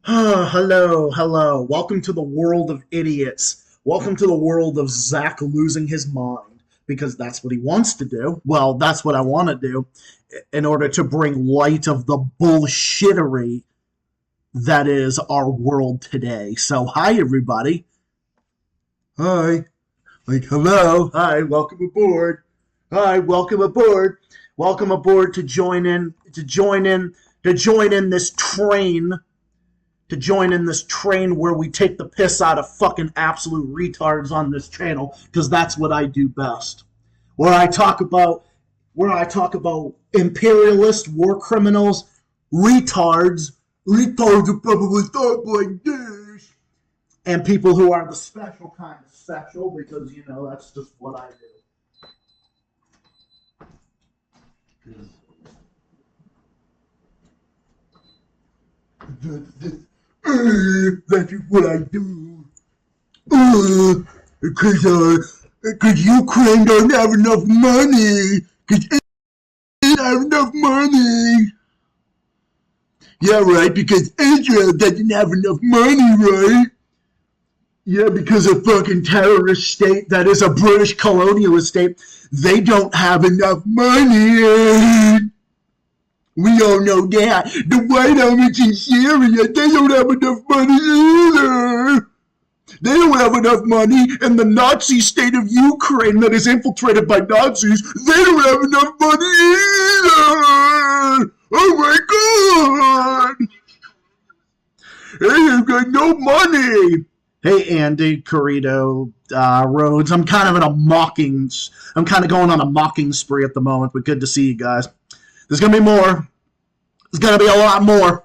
Hello. Welcome to the world of idiots. Welcome to the world of Zach losing his mind because that's what he wants to do. Well, that's what I want to do in order to bring light of the bullshittery that is our world today. So, hi, everybody. Hi. Hello. Hi, welcome aboard. Hi, welcome aboard. Welcome aboard to join in this train where we take the piss out of fucking absolute retards on this channel because that's what I do best. Where I talk about imperialist war criminals, retards who probably thought like this, and people who are the special kind of special because that's just what I do. That's what I do. Because Ukraine don't have enough money. Because it doesn't have enough money. Yeah, right, because Israel doesn't have enough money, right? Yeah, because a fucking terrorist state that is a British colonialist state, they don't have enough money. We all know that. The White Helmets in Syria, they don't have enough money either. They don't have enough money, and the Nazi state of Ukraine that is infiltrated by Nazis, they don't have enough money either. Oh my god. They've got no money. Hey, Andy, Corrido, Rhodes. I'm kind of going on a mocking spree at the moment, but good to see you guys. There's going to be more. There's going to be a lot more.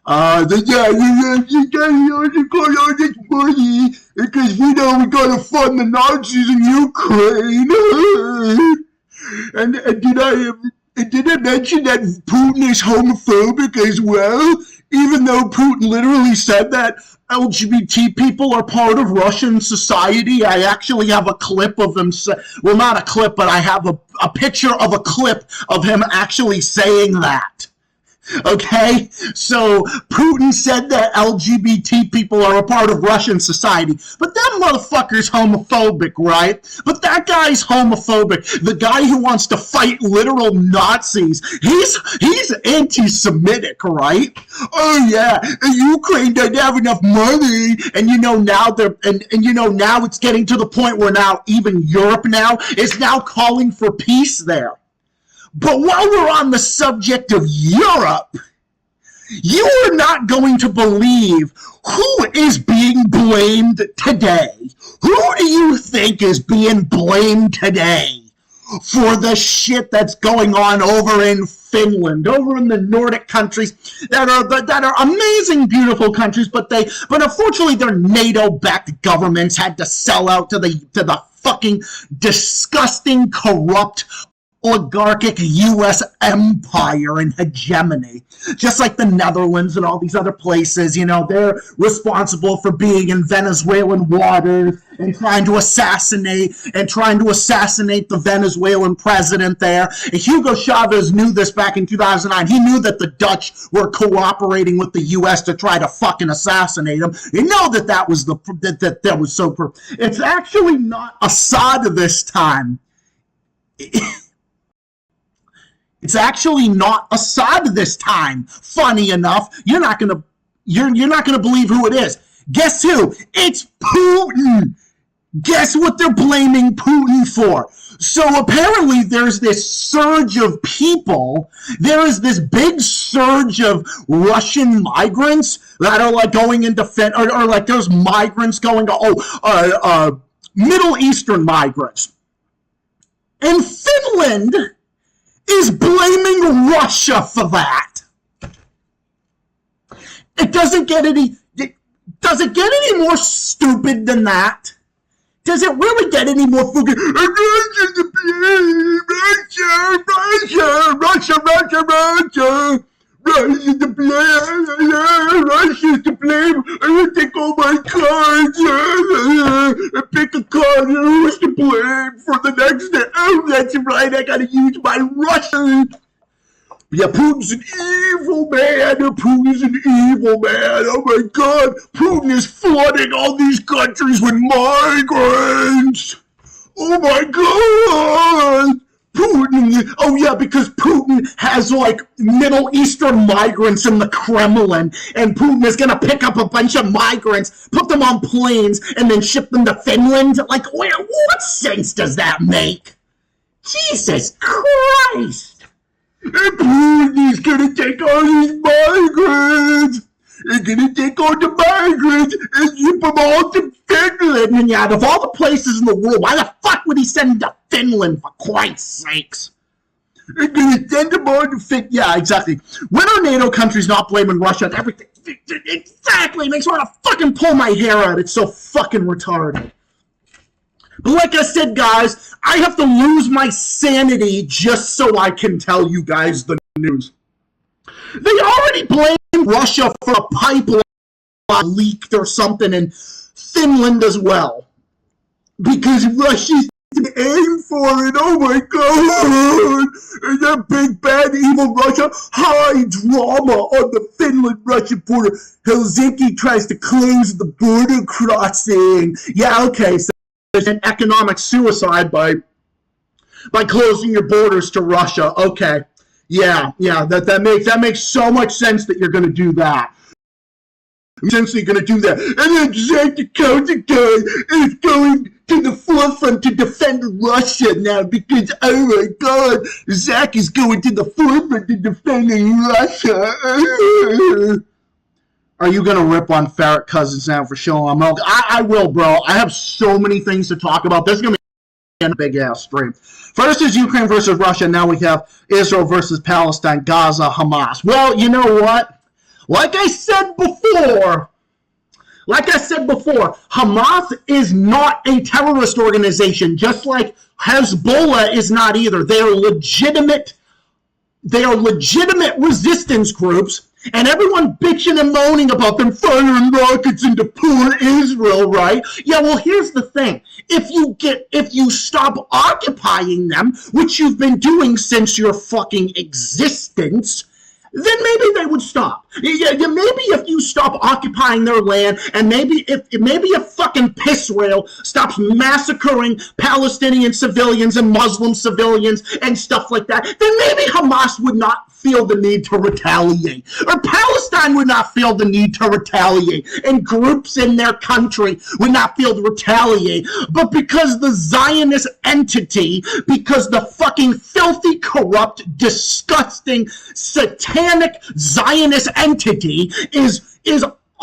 You got all this money because we got to fund the Nazis in Ukraine. and did I mention that Putin is homophobic as well? Even though Putin literally said that LGBT people are part of Russian society, I actually have a clip of him well, not a clip, but I have a picture of a clip of him actually saying that. Okay? So, Putin said that LGBT people are a part of Russian society, but that motherfucker's homophobic, right? But that guy's homophobic. The guy who wants to fight literal Nazis, he's anti-Semitic, right? Oh yeah, Ukraine doesn't have enough money, and now it's getting to the point where now even Europe now is now calling for peace there. But while we're on the subject of Europe, you are not going to believe who is being blamed today. Who do you think is being blamed today for the shit that's going on over in Finland, over in the Nordic countries that are amazing, beautiful countries, but unfortunately their NATO-backed governments had to sell out to the fucking disgusting, corrupt oligarchic U.S. empire and hegemony. Just like the Netherlands and all these other places, they're responsible for being in Venezuelan waters and trying to assassinate the Venezuelan president there. And Hugo Chavez knew this back in 2009. He knew that the Dutch were cooperating with the U.S. to try to fucking assassinate him. You know that was so. It's actually not Assad this time. It's actually not Assad this time. Funny enough, you're not gonna believe who it is. Guess who? It's Putin. Guess what they're blaming Putin for? So apparently there's this surge of people. There is this big surge of Russian migrants that are like going into or like there's migrants going to Middle Eastern migrants. And Finland is blaming Russia for that. Does it get any more stupid than that? Does it really get any more fucking Russia to blame? Russia to blame. Russia's to blame. I will take all my cards. Pick a card. Who's to blame for the next day? Oh, that's right. I gotta use my Russian. Yeah, Putin's an evil man. Putin's an evil man. Oh my God. Putin is flooding all these countries with migrants. Oh my God. Putin, oh yeah, because Putin has like Middle Eastern migrants in the Kremlin, and Putin is gonna pick up a bunch of migrants, put them on planes, and then ship them to Finland. Like, what sense does that make? Jesus Christ! And Putin's gonna take all these migrants! He's gonna take all the migrants and ship them all to Finland! And yeah, of all the places in the world, why the fuck would he send them to Finland, for Christ's sakes? He's gonna send them all to Finland. Yeah, exactly. When are NATO countries not blaming Russia and everything? Exactly! It makes me want to fucking pull my hair out. It's so fucking retarded. But like I said, guys, I have to lose my sanity just so I can tell you guys the news. They already blamed Russia for a pipeline leaked or something in Finland as well. Because Russia's aim for it. Oh my God! And that big bad evil Russia, high drama on the Finland-Russia border. Helsinki tries to close the border crossing. Yeah, okay, so there's an economic suicide by closing your borders to Russia. Okay. Yeah, that makes so much sense that you're going to do that. Essentially going to do that. And then South Dakota is going to the forefront to defend Russia now because, oh my God, Zach is going to the forefront to defending Russia. Are you going to rip on Ferret Cousins now for showing milk? I will, bro. I have so many things to talk about. This is going to be a big-ass stream. First is Ukraine versus Russia. Now we have Israel versus Palestine, Gaza, Hamas. Well, you know what? Like I said before, Hamas is not a terrorist organization, just like Hezbollah is not either. They are legitimate resistance groups, and everyone bitching and moaning about them firing rockets into poor Israel, right? Yeah, well, here's the thing. If you stop occupying them, which you've been doing since your fucking existence, then maybe they would stop. Yeah, maybe if you stop occupying their land, and maybe if fucking piss rail stops massacring Palestinian civilians and Muslim civilians and stuff like that, then maybe Hamas would not feel the need to retaliate, or Palestine would not feel the need to retaliate, and groups in their country would not feel to retaliate. But because the Zionist entity, because the fucking filthy, corrupt, disgusting, satanic Zionist entity is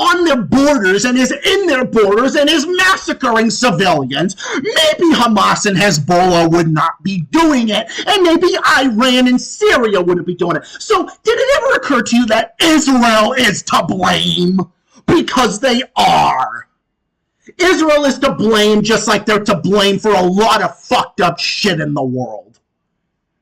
on their borders and is in their borders and is massacring civilians, maybe Hamas and Hezbollah would not be doing it, and maybe Iran and Syria wouldn't be doing it. So did it ever occur to you that Israel is to blame? Because they are. Israel is to blame just like they're to blame for a lot of fucked up shit in the world.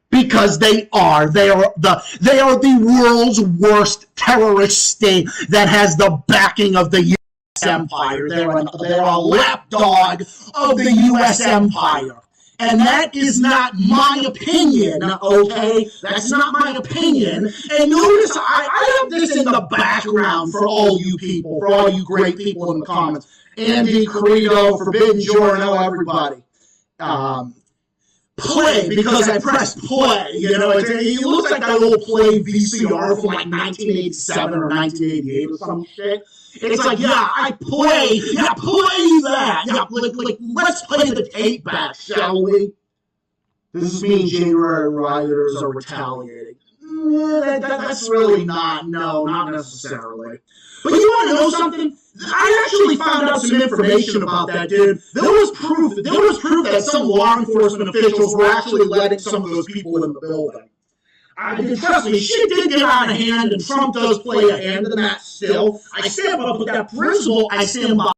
Because they are the world's worst terrorist state that has the backing of the U.S. empire. They're a lapdog of the U.S. empire. And that is not my opinion, okay? That's not my opinion. And notice, I have this in the background for all you people, for all you great people in the comments. Andy, Credo, Forbidden Giorno, everybody. Play, because I pressed play, you know, it looks like that old play VCR from like 1987 or 1988 or some shit. It's like, yeah, play that. Yeah, like, let's play the tape back, shall we? This is me and January rioters are retaliating. That's really not necessarily. But you want to know something? I actually found out some information about that, dude. There was proof that some law enforcement officials were actually letting some of those people in the building. Trust me, shit did get out of hand, and Trump does play a hand in that still. I stand up with that principle, I stand by.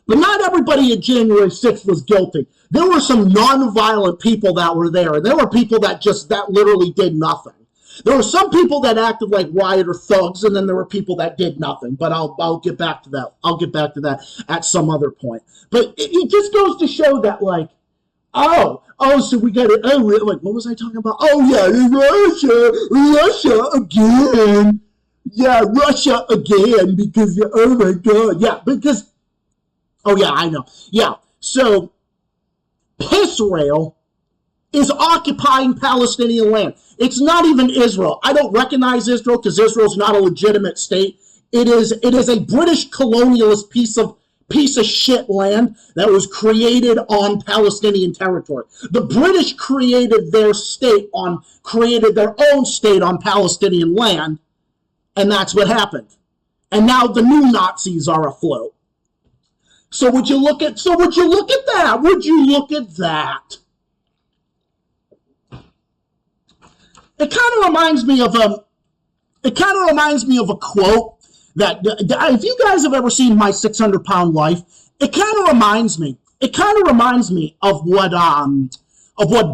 But not everybody at January 6th was guilty. There were some non-violent people that were there, and there were people that literally did nothing. There were some people that acted like rioter thugs, and then there were people that did nothing. But I'll get back to that. I'll get back to that at some other point. But it just goes to show that, like, So we got it. Oh, like, what was I talking about? Oh, yeah, Russia again. Yeah, Russia again, because, oh my God. Yeah, because, oh, yeah, I know. Yeah, so Israel is occupying Palestinian land. It's not even Israel. I don't recognize Israel because Israel's not a legitimate state. It is a British colonialist piece of shit land that was created on Palestinian territory. The British created their own state on Palestinian land, and that's what happened. And now the new Nazis are afloat. So would you look at that? Would you look at that? It kind of reminds me of a quote that, if you guys have ever seen My 600-Pound Life, it kind of reminds me of what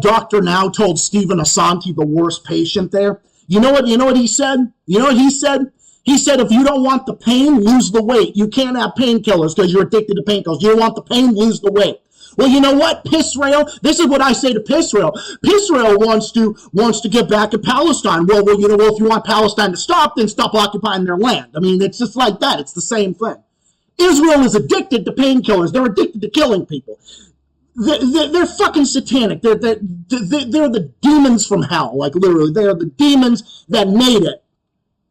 Dr. Now told Stephen Asante, the worst patient there. You know what he said? He said, if you don't want the pain, lose the weight. You can't have painkillers because you're addicted to painkillers. You don't want the pain, lose the weight. Well, you know what, Pisrael? This is what I say to Pisrael. Pisrael wants to get back at Palestine. Well, if you want Palestine to stop, then stop occupying their land. I mean, it's just like that. It's the same thing. Israel is addicted to painkillers. They're addicted to killing people. They're fucking satanic. They're the demons from hell. Like, literally, they are the demons that made it.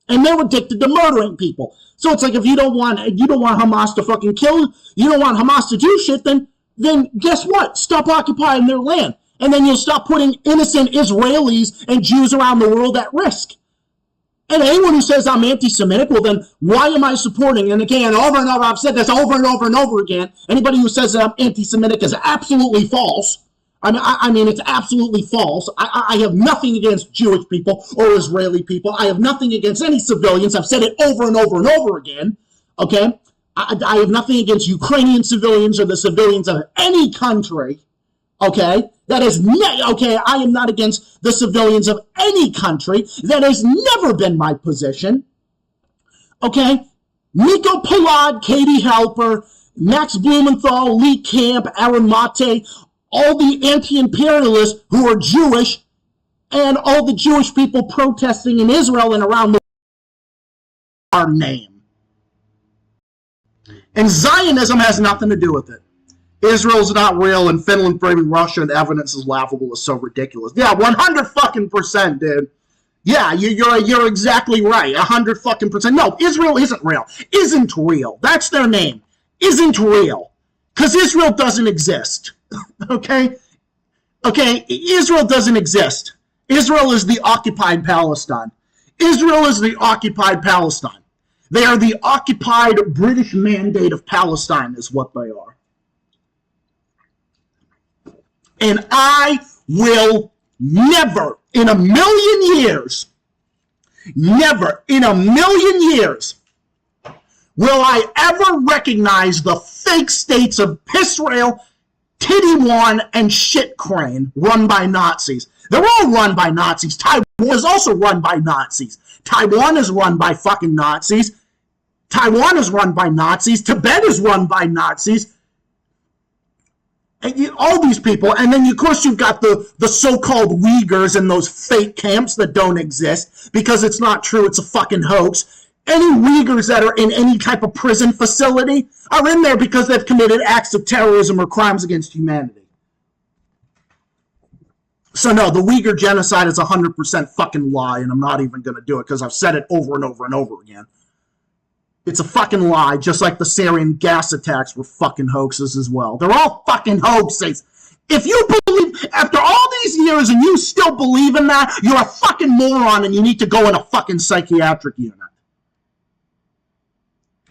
And they're addicted to murdering people. So it's like, if you don't want Hamas to fucking kill, you don't want Hamas to do shit, then guess what? Stop occupying their land. And then you'll stop putting innocent Israelis and Jews around the world at risk. And anyone who says I'm anti-Semitic, well then, why am I supporting? And again, over and over, I've said this over and over and over again. Anybody who says that I'm anti-Semitic is absolutely false. I mean, it's absolutely false. I have nothing against Jewish people or Israeli people. I have nothing against any civilians. I've said it over and over and over again. Okay? I have nothing against Ukrainian civilians or the civilians of any country, okay? I am not against the civilians of any country. That has never been my position, okay? Nico Palad, Katie Halper, Max Blumenthal, Lee Camp, Aaron Mate, all the anti-imperialists who are Jewish, and all the Jewish people protesting in Israel and around the world, our name. And Zionism has nothing to do with it. Israel's not real, and Finland blaming Russia, and evidence is laughable. Is so ridiculous. Yeah, 100%, dude. Yeah, you're exactly right. 100%. No, Israel isn't real. Isn't real. That's their name. Isn't real. Because Israel doesn't exist. Okay? Israel doesn't exist. Israel is the occupied Palestine. Israel is the occupied Palestine. They are the occupied British Mandate of Palestine is what they are. And I will never in a million years, never in a million years will I ever recognize the fake states of Israel, Titty-Wan, and Shit Crane run by Nazis. They're all run by Nazis. Taiwan is also run by Nazis. Taiwan is run by fucking Nazis. Taiwan is run by Nazis. Tibet is run by Nazis. And all these people. And then, of course, you've got the so-called Uyghurs and those fake camps that don't exist because it's not true. It's a fucking hoax. Any Uyghurs that are in any type of prison facility are in there because they've committed acts of terrorism or crimes against humanity. So no, the Uyghur genocide is 100% fucking lie, and I'm not even going to do it because I've said it over and over and over again. It's a fucking lie, just like the Syrian gas attacks were fucking hoaxes as well. They're all fucking hoaxes. If you believe, after all these years and you still believe in that, you're a fucking moron and you need to go in a fucking psychiatric unit.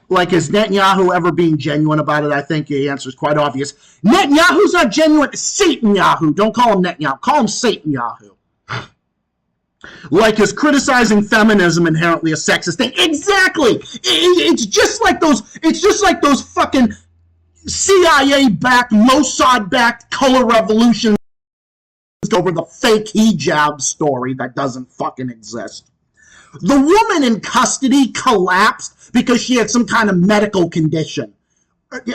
Like, is Netanyahu ever being genuine about it? I think the answer is quite obvious. Netanyahu's not genuine. Satan-Yahu. Don't call him Netanyahu. Call him Satan-Yahu. Like, is criticizing feminism inherently a sexist thing? Exactly. It's just like those. It's just like those fucking CIA-backed, Mossad-backed color revolutions over the fake hijab story that doesn't fucking exist. The woman in custody collapsed because she had some kind of medical condition.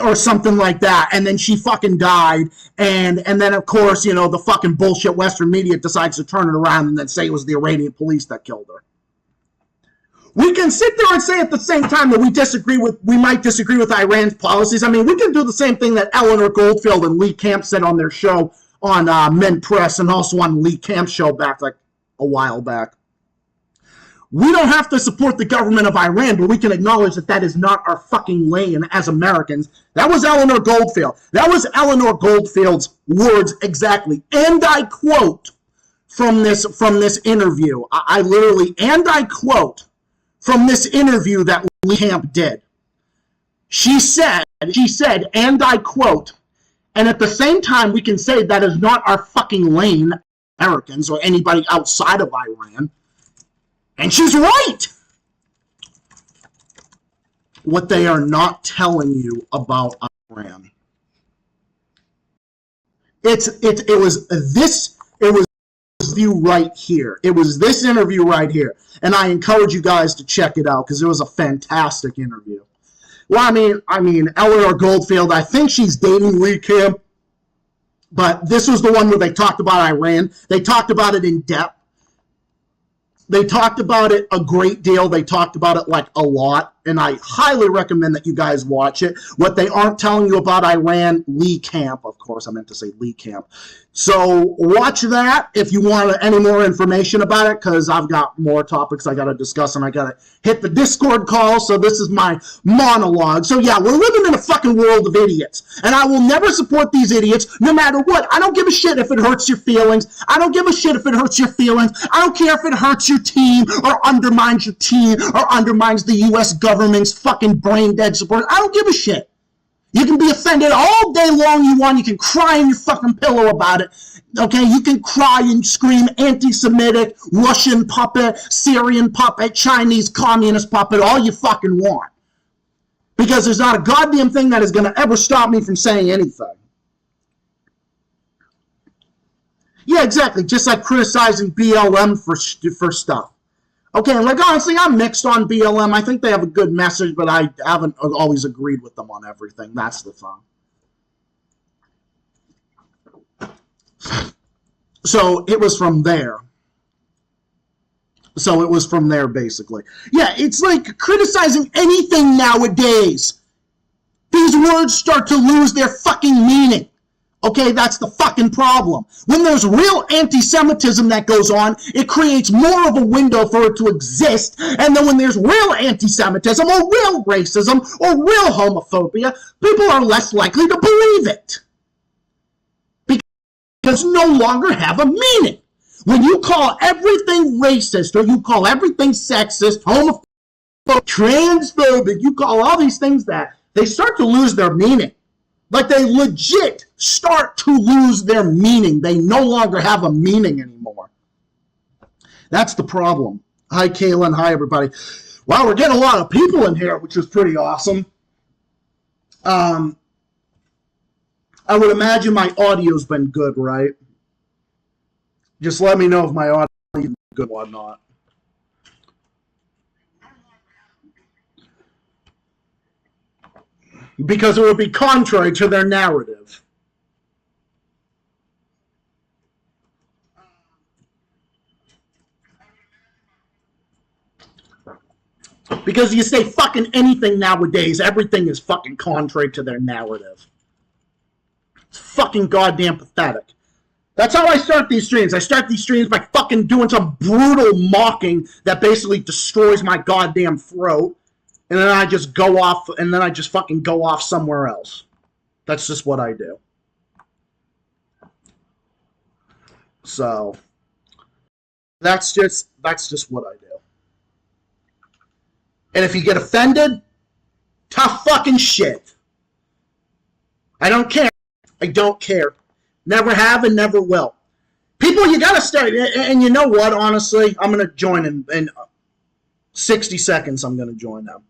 or something like that, and then she fucking died, and then of course, you know, the fucking bullshit Western media decides to turn it around and then say it was the Iranian police that killed her. We can sit there and say at the same time that we might disagree with Iran's policies. I mean, we can do the same thing that Eleanor Goldfield and Lee Camp said on their show on Men Press, and also on Lee Camp's show back like a while back. We don't have to support the government of Iran, but we can acknowledge that that is not our fucking lane as Americans. That was Eleanor Goldfield. That was Eleanor Goldfield's words exactly. And I quote from this interview. I literally, and I quote from this interview that Lee Camp did. She said, and I quote, and at the same time we can say that is not our fucking lane, Americans or anybody outside of Iran. And she's right. What they are not telling you about Iran. It was this view right here. It was this interview right here. And I encourage you guys to check it out because it was a fantastic interview. Well, I mean, Eleanor Goldfield, I think she's dating Lee Camp, but this was the one where they talked about Iran. They talked about it in depth. They talked about it a great deal. They talked about it like a lot, and I highly recommend that you guys watch it. What they aren't telling you about Iran, Lee Camp, of course, I meant to say Lee Camp. So watch that if you want any more information about it, because I've got more topics I got to discuss, and I got to hit the Discord call, so this is my monologue. So yeah, we're living in a fucking world of idiots, and I will never support these idiots no matter what. I don't give a shit if it hurts your feelings. I don't give a shit if it hurts your feelings. I don't care if it hurts your team or undermines your team or undermines the U.S. government's fucking brain-dead support. I don't give a shit. You can be offended all day long you want. You can cry in your fucking pillow about it. Okay? You can cry and scream anti-Semitic, Russian puppet, Syrian puppet, Chinese communist puppet, all you fucking want. Because there's not a goddamn thing that is going to ever stop me from saying anything. Yeah, exactly. Just like criticizing BLM for stuff. Okay, like honestly, I'm mixed on BLM. I think they have a good message, but I haven't always agreed with them on everything. That's the thing. So it was from there. Basically. Yeah, it's like criticizing anything nowadays. These words start to lose their fucking meaning. Okay, that's the fucking problem. When there's real anti-Semitism that goes on, it creates more of a window for it to exist. And then when there's real anti-Semitism or real racism or real homophobia, people are less likely to believe it. Because no longer have a meaning. When you call everything racist or you call everything sexist, homophobic, transphobic, you call all these things that, they start to lose their meaning. Like they legit start to lose their meaning. They no longer have a meaning anymore. That's the problem. Hi, Kaylin. Hi, everybody. Wow, we're getting a lot of people in here, which is pretty awesome. I would imagine my audio's been good, right? Just let me know if my audio's been good or not. Because it would be contrary to their narrative. Because you say fucking anything nowadays, everything is fucking contrary to their narrative. It's fucking goddamn pathetic. That's how I start these streams. I start these streams by fucking doing some brutal mocking that basically destroys my goddamn throat. And then I just go off, and then I just fucking go off somewhere else. That's just what I do. So, that's just what I do. And if you get offended, tough fucking shit. I don't care. I don't care. Never have and never will. People, you gotta start, and you know what, honestly, I'm gonna join in 60 seconds, I'm gonna join them.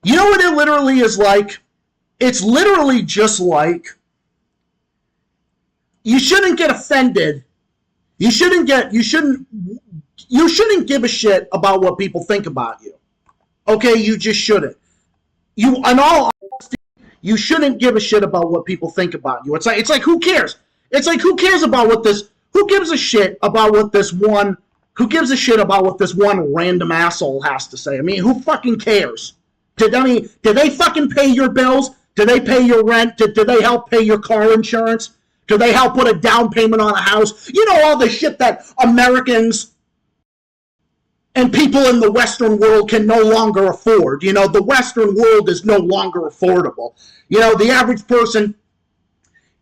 You know what it literally is like? It's literally just like, you shouldn't get offended. You shouldn't give a shit about what people think about you. Okay, you just shouldn't. You, in all honesty, You shouldn't give a shit about what people think about you. It's like who cares? It's like who cares about what this? Who gives a shit about what this one? Who gives a shit about what this one random asshole has to say? I mean, who fucking cares? Did they fucking pay your bills? Did they pay your rent? Did they help pay your car insurance? Did they help put a down payment on a house? You know, all the shit that Americans and people in the Western world can no longer afford. You know, the Western world is no longer affordable. You know, the average person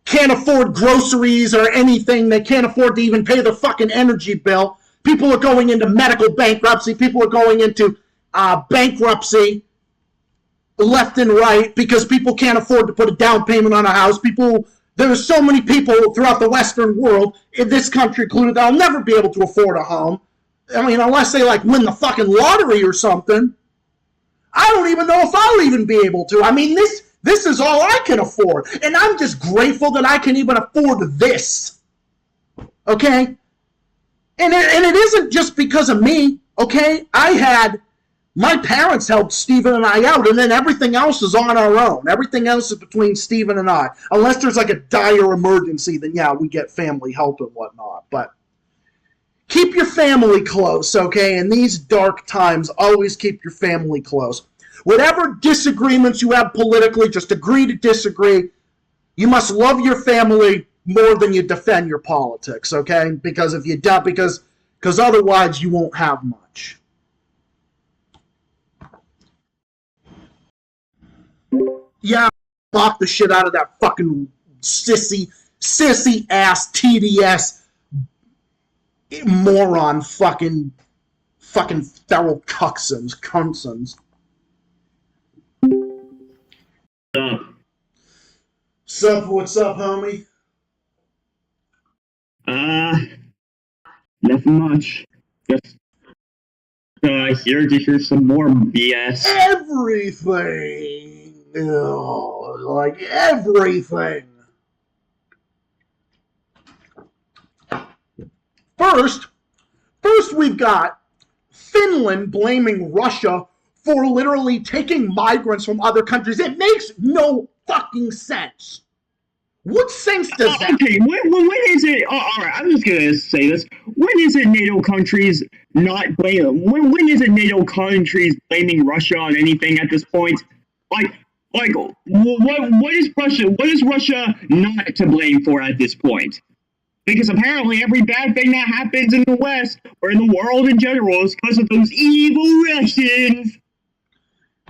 can't afford groceries or anything. They can't afford to even pay their fucking energy bill. People are going into medical bankruptcy. People are going into bankruptcy left and right because people can't afford to put a down payment on a house. There's so many people throughout the Western world, in this country included, that'll never be able to afford a home. I mean, unless they like win the fucking lottery or something. I don't even know if I'll even be able to. I mean, this is all I can afford. And I'm just grateful that I can even afford this. Okay? And it isn't just because of me. Okay? My parents helped Stephen and I out, and then everything else is on our own. Everything else is between Stephen and I. Unless there's like a dire emergency, then yeah, we get family help and whatnot. But keep your family close, okay? In these dark times, always keep your family close. Whatever disagreements you have politically, just agree to disagree. You must love your family more than you defend your politics, okay? Because if you don't, because otherwise you won't have much. Yeah, block the shit out of that fucking sissy ass TDS moron fucking feral cuntsons. What's up, homie? Nothing much. Just here to hear some more BS. Everything. Ugh, like everything. First we've got Finland blaming Russia for literally taking migrants from other countries. It makes no fucking sense. What sense does that? Okay, when is it? All right, I'm just gonna say this. When is it NATO countries not blaming? When is it NATO countries blaming Russia on anything at this point? Like, what is Russia? What is Russia not to blame for at this point? Because apparently every bad thing that happens in the West or in the world in general is because of those evil Russians.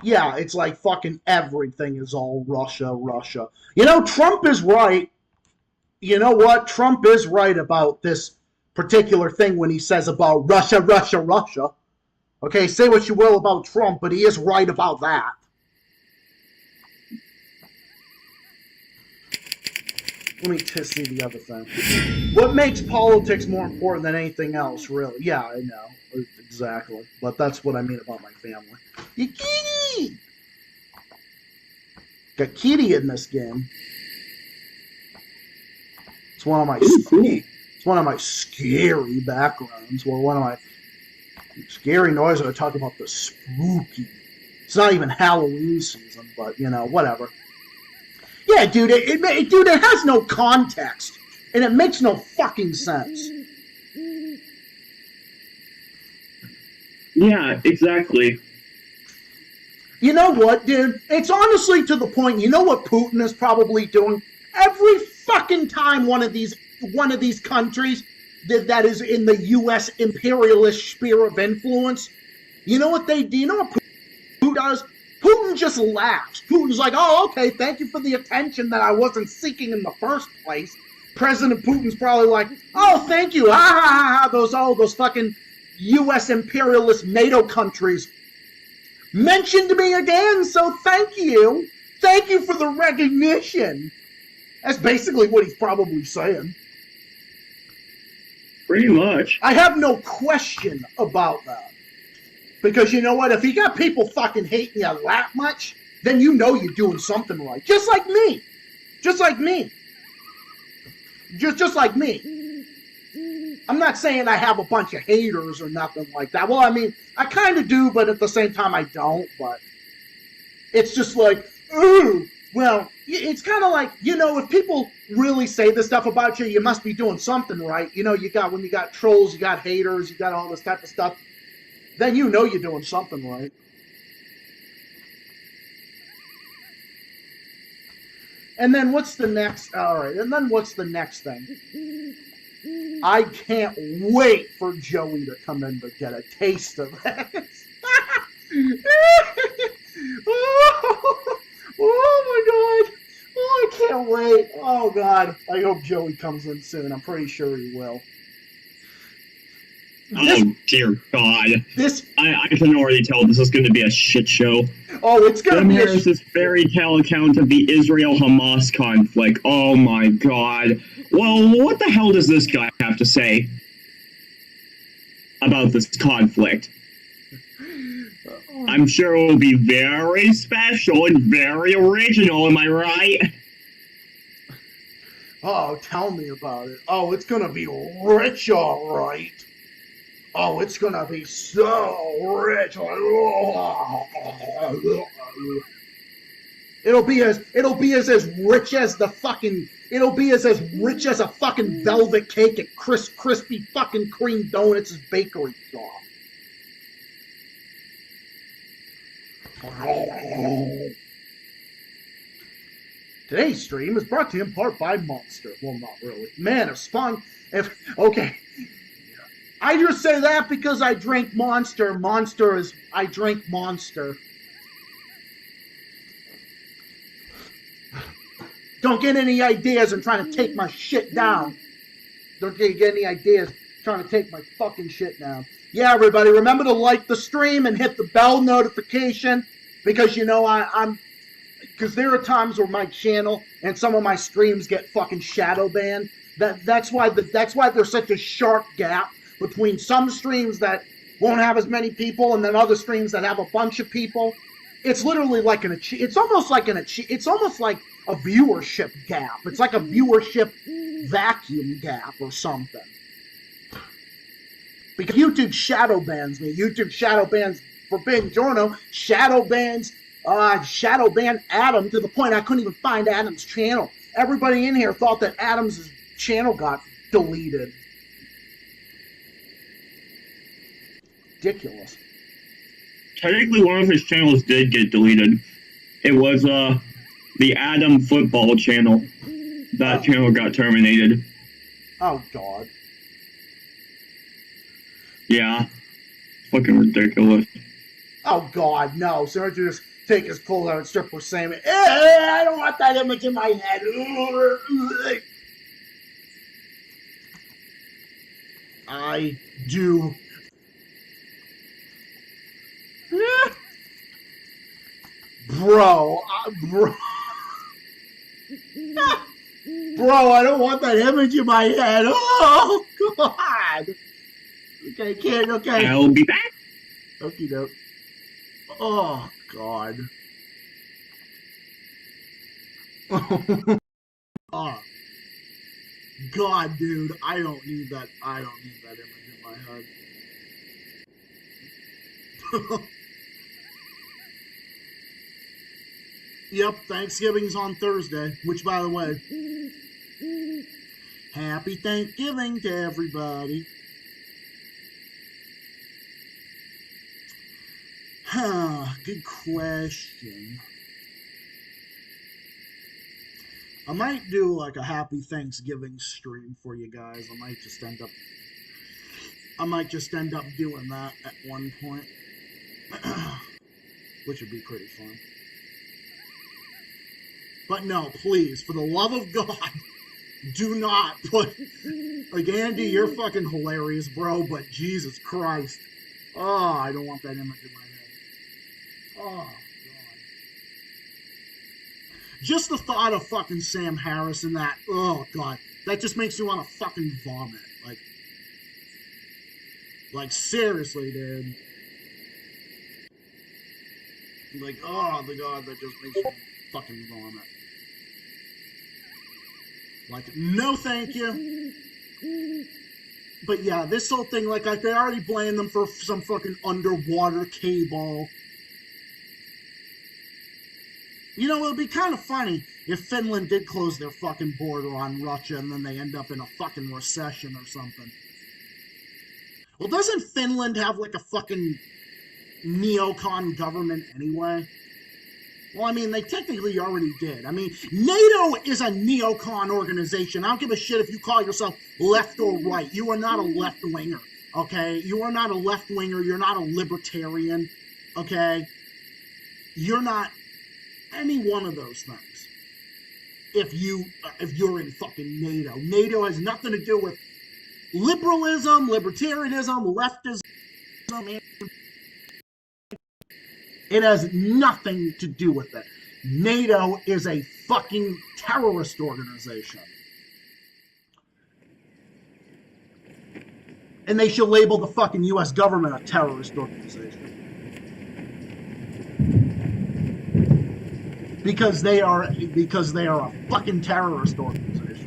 Yeah, it's like fucking everything is all Russia. You know, Trump is right. You know what? Trump is right about this particular thing when he says about Russia. Okay, say what you will about Trump, but he is right about that. Let me see the other thing. What makes politics more important than anything else, really? Yeah, I know. Exactly. But that's what I mean about my family. You kitty! Got kitty in this game. It's one of my scary backgrounds. Well, one of my scary noises I talk about the spooky. It's not even Halloween season, but you know, whatever. Yeah, dude, it has no context, and it makes no fucking sense. Yeah, exactly. You know what, dude? It's honestly to the point, you know what Putin is probably doing? Every fucking time one of these countries that is in the U.S. imperialist sphere of influence, you know what they do? You know what Putin does? Putin just laughs. Putin's like, oh, okay, thank you for the attention that I wasn't seeking in the first place. President Putin's probably like, oh, thank you. Those fucking U.S. imperialist NATO countries mentioned me again, so thank you. Thank you for the recognition. That's basically what he's probably saying. Pretty much. I have no question about that. Because you know what? If you got people fucking hating you that much, then you know you're doing something right. Just like me. Just like me. I'm not saying I have a bunch of haters or nothing like that. Well, I mean, I kind of do, but at the same time I don't. But it's just like, ooh, Well, it's kind of like, if people really say this stuff about you, you must be doing something right. When you got trolls, you got haters, you got all this type of stuff, then you're doing something right. And then what's the next? All right, and then what's the next thing? I can't wait for Joey to come in to get a taste of this. Oh my God. Oh, I can't wait. Oh God. I hope Joey comes in soon. I'm pretty sure he will. Oh dear God. I can already tell this is going to be a shit show. Oh, it's going to be There's this fairy tale account of the Israel-Hamas conflict. Oh my God. Well, what the hell does this guy have to say about this conflict? I'm sure it will be very special and very original, am I right? Oh, tell me about it. Oh, it's gonna be rich, all right. Oh, it's gonna be so rich. It'll be as rich as the fucking. It'll be as rich as a fucking velvet cake at Krispy fucking Kreme Donuts' bakery shop. Today's stream is brought to you in part by Monster. Well, not really. Man, okay. I just say that because I drink Monster. I drink Monster. Don't get any ideas in trying to take my shit down. Don't get any ideas trying to take my fucking shit down. Yeah, everybody, remember to like the stream and hit the bell notification because because there are times where my channel and some of my streams get fucking shadow banned. That's why there's such a sharp gap between some streams that won't have as many people and then other streams that have a bunch of people. It's literally like it's almost like a viewership gap. It's like a viewership vacuum gap or something. Because YouTube shadow bans me. YouTube shadow bans Forbidden Journo. Shadow banned Adam to the point I couldn't even find Adam's channel. Everybody in here thought that Adam's channel got deleted. Ridiculous. Technically, one of his channels did get deleted. It was the Adam Football channel. That channel got terminated. Oh God. Yeah. Fucking ridiculous. Oh God, no. So I just take his clothes out and strip for Sam. I don't want that image in my head. I do. Bro. Bro, I don't want that image in my head. Oh, God. Okay, kid, okay. I'll be back. Okie doke. Oh, God. Oh. God, dude, I don't need that image in my head. Yep, Thanksgiving's on Thursday, which, by the way, happy Thanksgiving to everybody. Good question. I might do like a happy Thanksgiving stream for you guys. I might just end up doing that at one point. Which would be pretty fun. But no, please, for the love of God, do not put... Like, Andy, you're fucking hilarious, bro, but Jesus Christ. Oh, I don't want that image in my head. Oh, God. Just the thought of fucking Sam Harris and that, oh, God. That just makes me want to fucking vomit. Like, seriously, dude. Like, oh, the God, that just makes me fucking vomit. Like, no thank you. But yeah, this whole thing, like they already blamed them for some fucking underwater cable. You know, it would be kind of funny if Finland did close their fucking border on Russia and then they end up in a fucking recession or something. Well, doesn't Finland have like a fucking neocon government anyway? Well, I mean, they technically already did. I mean, NATO is a neocon organization. I don't give a shit if you call yourself left or right. You are not a left-winger, okay? You are not a left-winger. You're not a libertarian, okay? You're not any one of those things. If you're in fucking NATO. NATO has nothing to do with liberalism, libertarianism, leftism. It has nothing to do with it. NATO is a fucking terrorist organization. And they should label the fucking US government a terrorist organization. Because they are a fucking terrorist organization.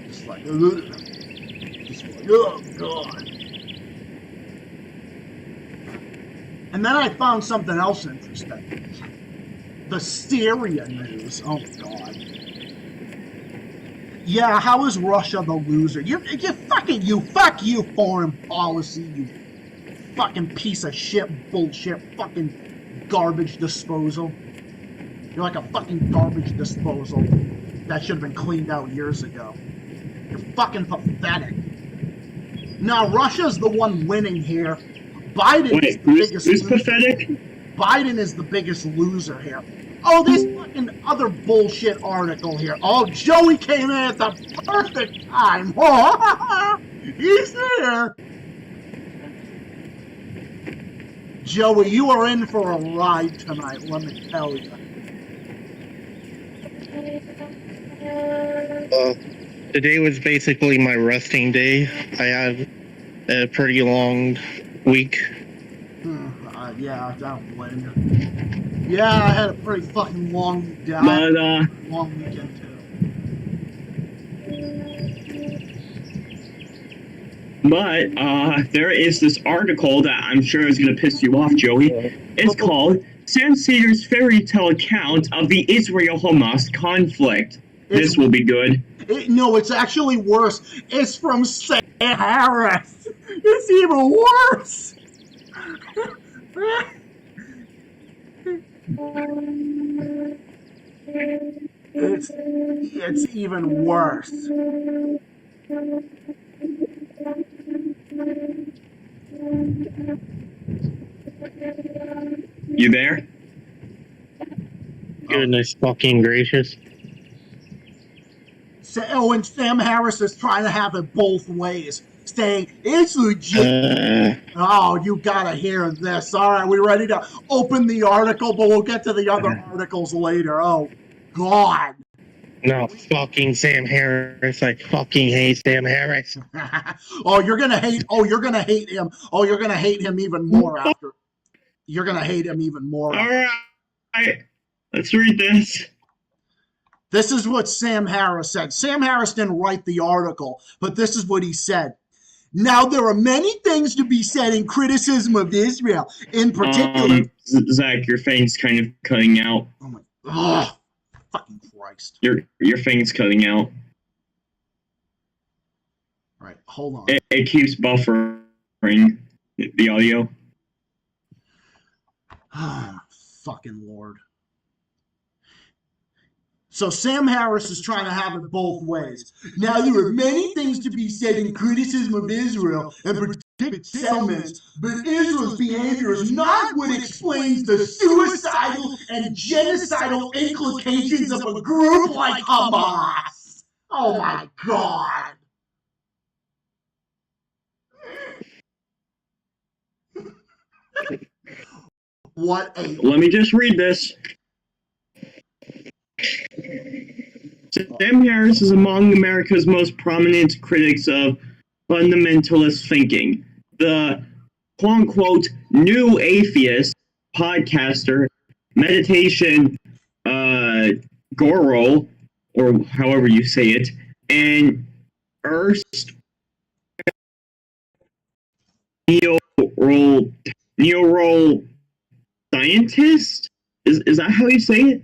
Just like, oh god. And then I found something else interesting. The Syrian news. Oh god. Yeah, how is Russia the loser? Fuck you, foreign policy, you fucking piece of shit, bullshit, fucking garbage disposal. You're like a fucking garbage disposal that should have been cleaned out years ago. You're fucking pathetic. Now, Russia's the one winning here. Biden is the biggest who's loser. pathetic? Biden is the biggest loser here. Oh, this fucking other bullshit article here. Oh, Joey came in at the perfect time. He's here. Joey, you are in for a ride tonight, let me tell you. Today was basically my resting day. I had a pretty long week. Yeah, I don't blame you. Yeah, I had a pretty fucking long day. Long weekend too. But there is this article that I'm sure is going to piss you off, Joey. It's called Sam Seder's Fairy Tale Account of the Israel-Hamas Conflict. This will be good. No, it's actually worse. It's from Sam Harris. It's even worse. It's even worse. You there? Goodness fucking gracious. Oh, and Sam Harris is trying to have it both ways, saying it's legit. Oh, you gotta hear this. All right, we ready to open the article, but we'll get to the other articles later. Oh, God. No, fucking Sam Harris. I fucking hate Sam Harris. Oh, you're gonna hate him. Oh, you're gonna hate him even more after. You're gonna hate him even more. All right, let's read this. This is what Sam Harris said. Sam Harris didn't write the article, but this is what he said. Now, there are many things to be said in criticism of Israel. In particular... Zach, your thing's kind of cutting out. Oh my... Oh, fucking Christ. Your thing's cutting out. All right, hold on. It keeps buffering the audio. Fucking Lord. So Sam Harris is trying to have it both ways. Now, there are many things to be said in criticism of Israel and particular settlements, but Israel's behavior is not what explains the suicidal and genocidal implications of a group like Hamas. Oh my God. Let me just read this. Sam Harris is among America's most prominent critics of fundamentalist thinking. The quote-unquote new atheist podcaster, meditation guru, or however you say it, and neural scientist? Is that how you say it?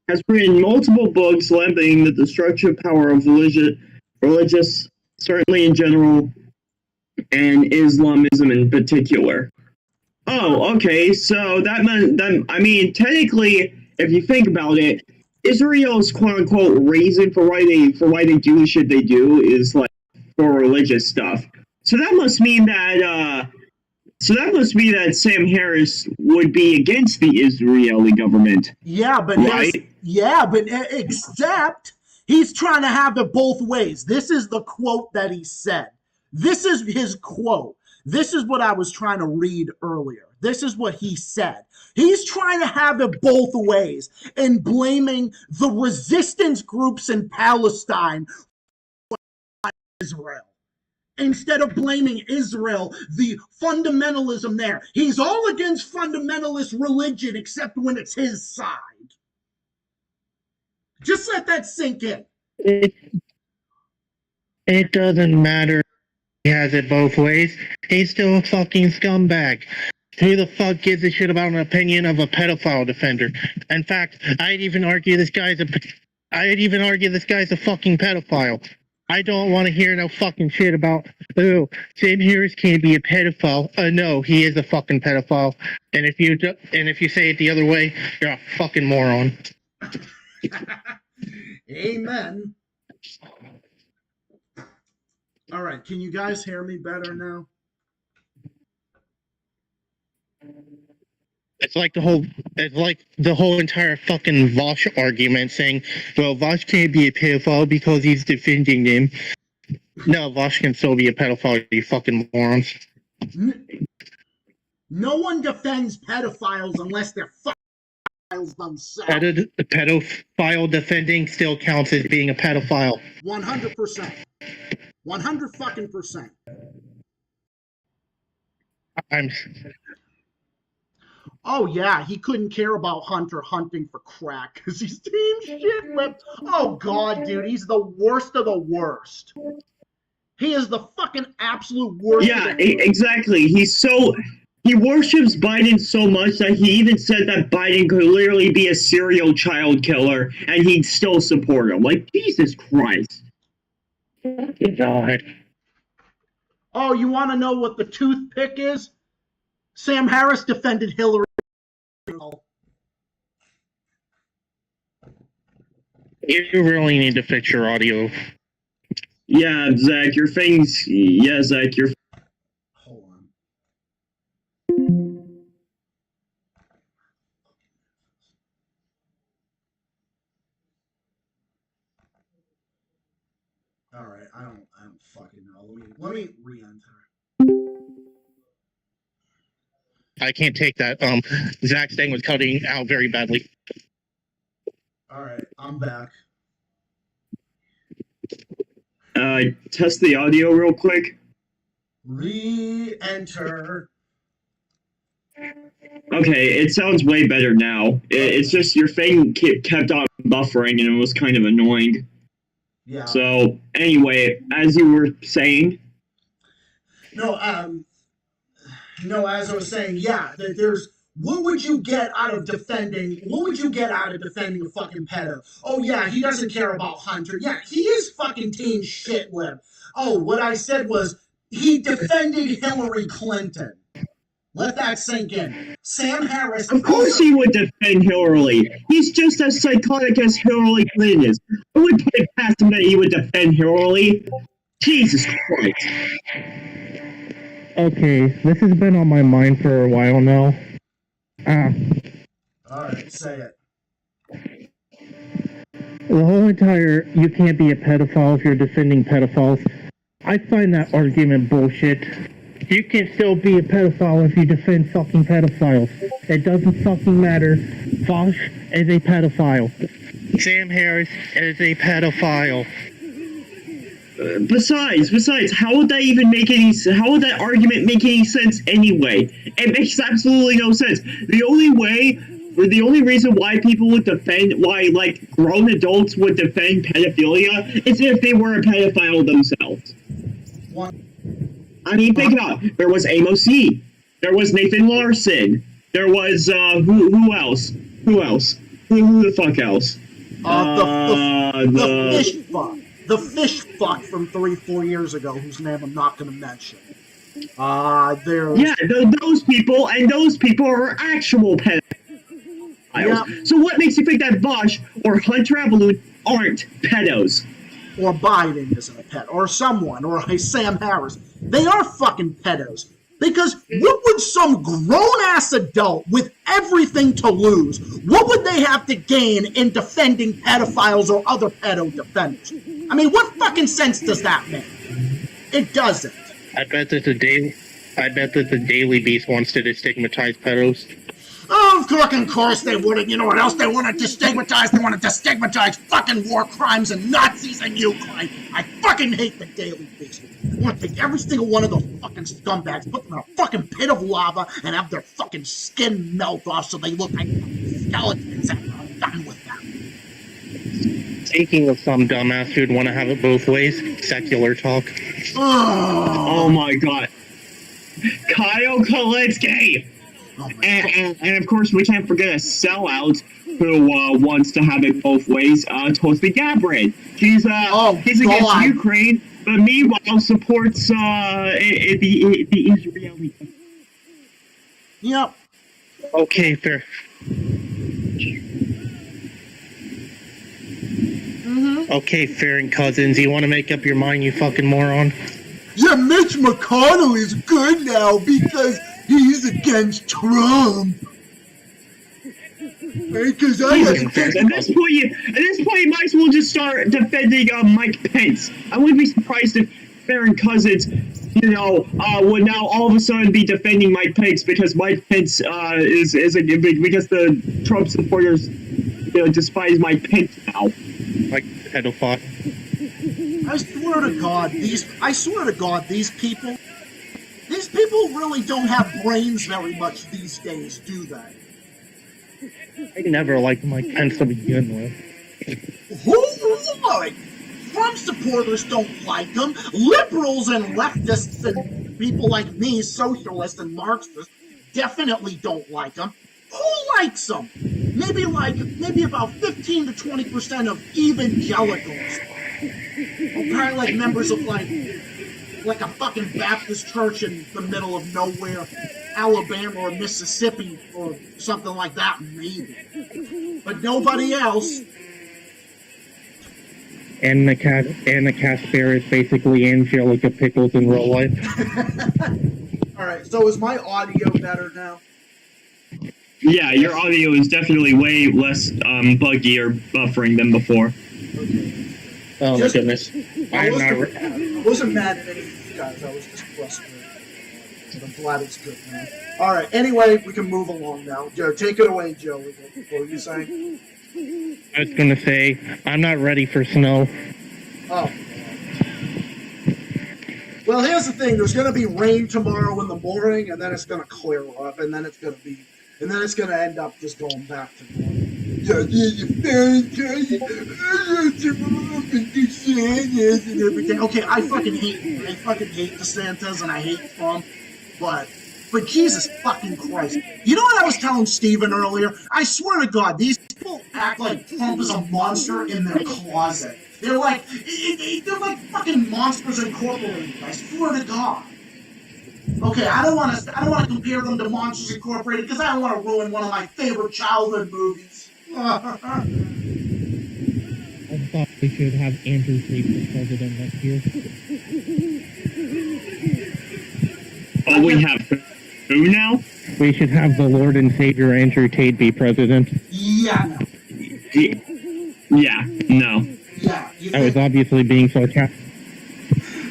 Has written multiple books lamenting the destructive power of religious, certainly in general, and Islamism in particular. Oh, okay. So that meant that, I mean, technically, if you think about it, Israel's quote unquote reason for why they do the shit they do is like for religious stuff. So that must mean that Sam Harris would be against the Israeli government. Yeah, but right? except he's trying to have it both ways. This is the quote that he said. This is his quote. This is what I was trying to read earlier. This is what he said. He's trying to have it both ways and blaming the resistance groups in Palestine for Israel. Instead of blaming Israel, the fundamentalism there. He's all against fundamentalist religion except when it's his side. Just let that sink in. It doesn't matter. He has it both ways. He's still a fucking scumbag. Who the fuck gives a shit about an opinion of a pedophile defender? In fact, I'd even argue this guy's a fucking pedophile. I don't want to hear no fucking shit about, oh, Sam Harris can't be a pedophile. No, he is a fucking pedophile. And if you say it the other way, you're a fucking moron. Amen. All right, can you guys hear me better now? It's like the whole entire fucking Vosh argument saying, well, Vosh can't be a pedophile because he's defending him. No, Vosh can still be a pedophile, you fucking morons. No one defends pedophiles unless they're pedophiles themselves. Pedophile defending still counts as being a pedophile. 100%. 100 fucking percent. Oh yeah, he couldn't care about Hunter hunting for crack because he's team shit whipped. Oh god, dude, he's the worst of the worst. He is the fucking absolute worst. Yeah, exactly. He worships Biden so much that he even said that Biden could literally be a serial child killer and he'd still support him. Like, Jesus Christ. God. Oh, you want to know what the toothpick is? Sam Harris defended Hillary. You really need to fix your audio. Yeah, Zach, your things. Yeah, Zach, your. Hold on. All right, I don't fucking know. Let me re-enter. I can't take that. Zach's thing was cutting out very badly. All right, I'm back. Test the audio real quick. Re-enter. Okay, it sounds way better now. It's just your thing kept on buffering and it was kind of annoying. Yeah. So, anyway, as you were saying. No, as I was saying, yeah, there's, what would you get out of defending a fucking pedo? Oh, yeah, he doesn't care about Hunter. Yeah, he is fucking team shitlib. Oh, what I said was, he defended Hillary Clinton. Let that sink in. Sam Harris. Of course he would defend Hillary. He's just as psychotic as Hillary Clinton is. I would put it past him that he would defend Hillary. Jesus Christ. Okay, this has been on my mind for a while now. Alright, say it. The whole entire, you can't be a pedophile if you're defending pedophiles, I find that argument bullshit. You can still be a pedophile if you defend fucking pedophiles. It doesn't fucking matter. Vosh is a pedophile. Sam Harris is a pedophile. Besides, how would that argument make any sense anyway? It makes absolutely no sense. The only reason why people would like grown adults would defend pedophilia is if they were a pedophile themselves. I mean, think about it. There was Amos Yee. There was Nathan Larson. There was who else? Who else? Who the fuck else? The fish fuck. The fish fuck from 3-4 years ago, whose name I'm not going to mention. There's... Yeah, those people, and those people are actual pedophiles. Yeah. So what makes you think that Bosch or Hunter Evolution aren't pedos? Or Biden isn't a pet, or someone, or Sam Harris. They are fucking pedos. Because what would some grown-ass adult with everything to lose, what would they have to gain in defending pedophiles or other pedo defenders? I mean, what fucking sense does that make? It doesn't. I bet that the Daily Beast wants to destigmatize pedos. Oh, of course they wouldn't. You know what else they want to destigmatize? They want to destigmatize fucking war crimes and Nazis in Ukraine. I fucking hate the Daily Beast. I want to take every single one of those fucking scumbags, put them in a fucking pit of lava, and have their fucking skin melt off so they look like skeletons after I'm done with them. Speaking of some dumbass who'd want to have it both ways, secular talk. Oh my god. Kyle Kalitsky! And of course, we can't forget a sellout who wants to have it both ways. Tulsi Gabbard. He's against Ukraine, but meanwhile supports the Israeli. Yep. Okay, fair. Okay, fair and cousins. You want to make up your mind, you fucking moron? Yeah, Mitch McConnell is good now because he's against Trump. Because at this point, you might as well just start defending Mike Pence. I wouldn't be surprised if Farron Cousins, would now all of a sudden be defending Mike Pence because Mike Pence because the Trump supporters despise Mike Pence now. Like pedophile. I swear to God, these people really don't have brains very much these days, do they? I never liked Mike Pence to begin with. Who would? Trump supporters don't like him. Liberals and leftists and people like me, socialists and Marxists, definitely don't like him. Who likes him? Maybe about 15 to 20% of evangelicals. Or kind of like members of like a fucking Baptist church in the middle of nowhere, Alabama or Mississippi or something like that, maybe. But nobody else. And the Casper is basically Angelica Pickles in real life. Alright, so is my audio better now? Yeah, your audio is definitely way less buggy or buffering than before. Okay. Oh my goodness. I wasn't mad at any of you guys, I was just frustrated. But I'm glad it's good now. Alright, anyway, we can move along now. Joe, take it away, Joe. What were you saying? I was gonna say, I'm not ready for snow. Oh. Well, here's the thing. There's gonna be rain tomorrow in the morning, and then it's gonna clear up, and then it's gonna end up just going back to normal. Okay, I fucking hate DeSantis and I hate Trump, but Jesus fucking Christ. You know what I was telling Steven earlier? I swear to God, these people act like Trump is a monster in their closet. They're like fucking Monsters Incorporated. I swear to God. Okay, I don't want to compare them to Monsters Incorporated because I don't want to ruin one of my favorite childhood movies. I thought we should have Andrew Tate as president next year. Oh, we have who now? We should have the Lord and Savior Andrew Tate be president. Yeah. Yeah. No. Yeah. I was obviously being sarcastic.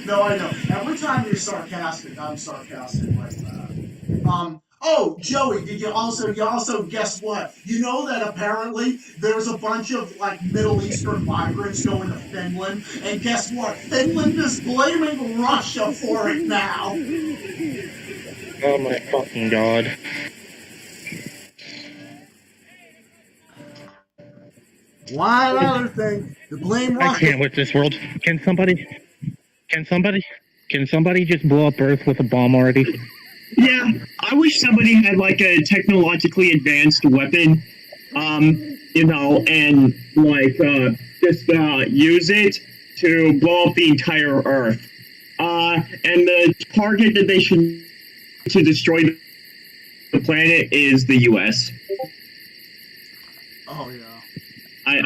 No, I know. Every time you're sarcastic, I'm sarcastic like that. Oh, Joey, did you also guess what? You know that apparently there's a bunch of Middle Eastern migrants going to Finland, and guess what? Finland is blaming Russia for it now. Oh my fucking God. One other thing, to blame Russia. I can't with this world. Can somebody? Can somebody just blow up Earth with a bomb already? Yeah, I wish somebody had like a technologically advanced weapon, and like just use it to blow up the entire Earth. And the target that they should to destroy the planet is the U.S. Oh yeah.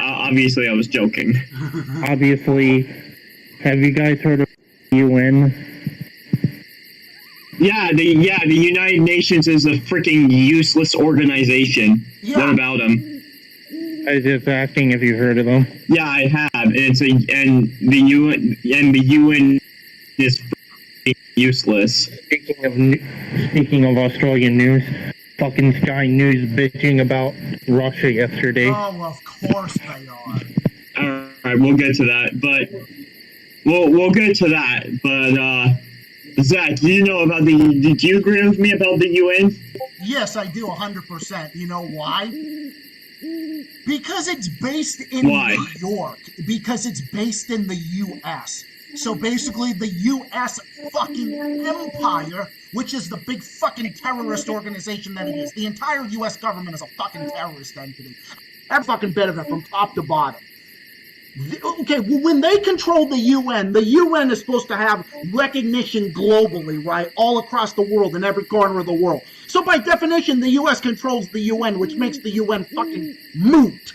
Obviously I was joking. Obviously, have you guys heard of the UN? Yeah, the United Nations is a freaking useless organization. Yeah. What about them? I was just asking if you heard of them. Yeah, I have. And the UN is freaking useless. Speaking of Australian news, fucking Sky News bitching about Russia yesterday. Oh, of course they are. All right, we'll get to that, but we'll get to that. But Zach, do you know about do you agree with me about the UN? Yes, I do 100%. You know why? Because it's based in New York. Because it's based in the U.S. So basically, the U.S. fucking empire, which is the big fucking terrorist organization that it is. The entire U.S. government is a fucking terrorist entity. Every fucking bit of it, from top to bottom. Okay, well, when they control the UN is supposed to have recognition globally, right? All across the world, in every corner of the world. So by definition, the US controls the UN, which makes the UN fucking moot.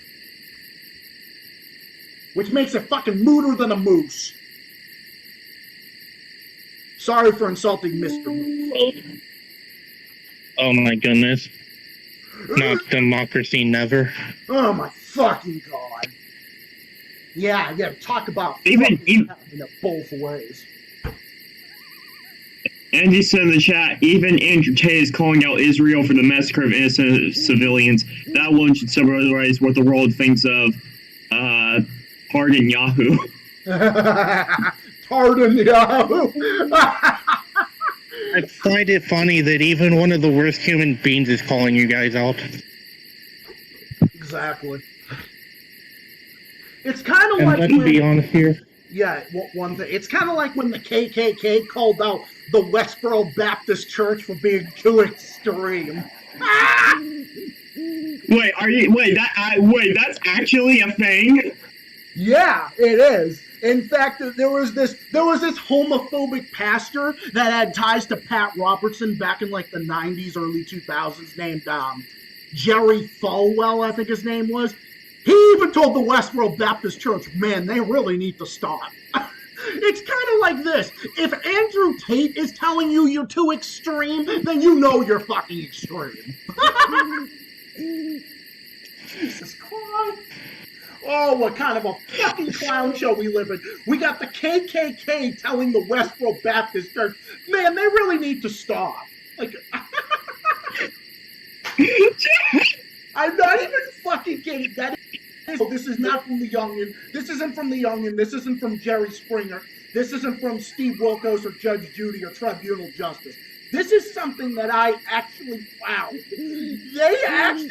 Which makes it fucking mooter than a moose. Sorry for insulting Mr. Moose. Oh my goodness. Not democracy, never. Oh my fucking god. Yeah, talk about Even in both ways. Andy said in the chat, even Andrew Tate is calling out Israel for the massacre of innocent civilians. That one should summarize what the world thinks of Pardon Yahoo. Pardon Yahoo. I find it funny that even one of the worst human beings is calling you guys out. Exactly. It's kind of And like let's be honest here. Yeah, one thing. It's kind of like when the KKK called out the Westboro Baptist Church for being too extreme. Wait, that's actually a thing? Yeah, it is. In fact, there was this homophobic pastor that had ties to Pat Robertson back in like the 90s, early 2000s, named Jerry Falwell, I think his name was. He even told the Westboro Baptist Church, man, they really need to stop. It's kind of like this. If Andrew Tate is telling you you're too extreme, then you know you're fucking extreme. Jesus Christ. Oh, what kind of a fucking clown show we live in. We got the KKK telling the Westboro Baptist Church, man, they really need to stop. Like, I'm not even fucking kidding. This is not from The Youngin. This isn't from The Youngin. This isn't from Jerry Springer. This isn't from Steve Wilkos or Judge Judy or Tribunal Justice. This is something that I actually found. They actually...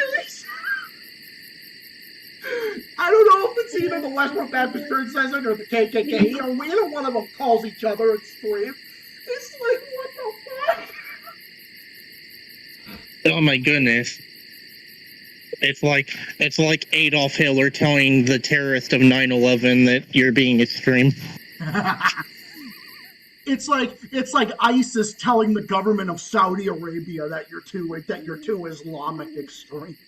I don't know if it's either the Westboro Baptist Church says it or the KKK. Either one of them calls each other extreme. It's like, what the fuck? Oh my goodness. It's like Adolf Hitler telling the terrorist of 9/11 that you're being extreme. It's like ISIS telling the government of Saudi Arabia that you're too Islamic extremist.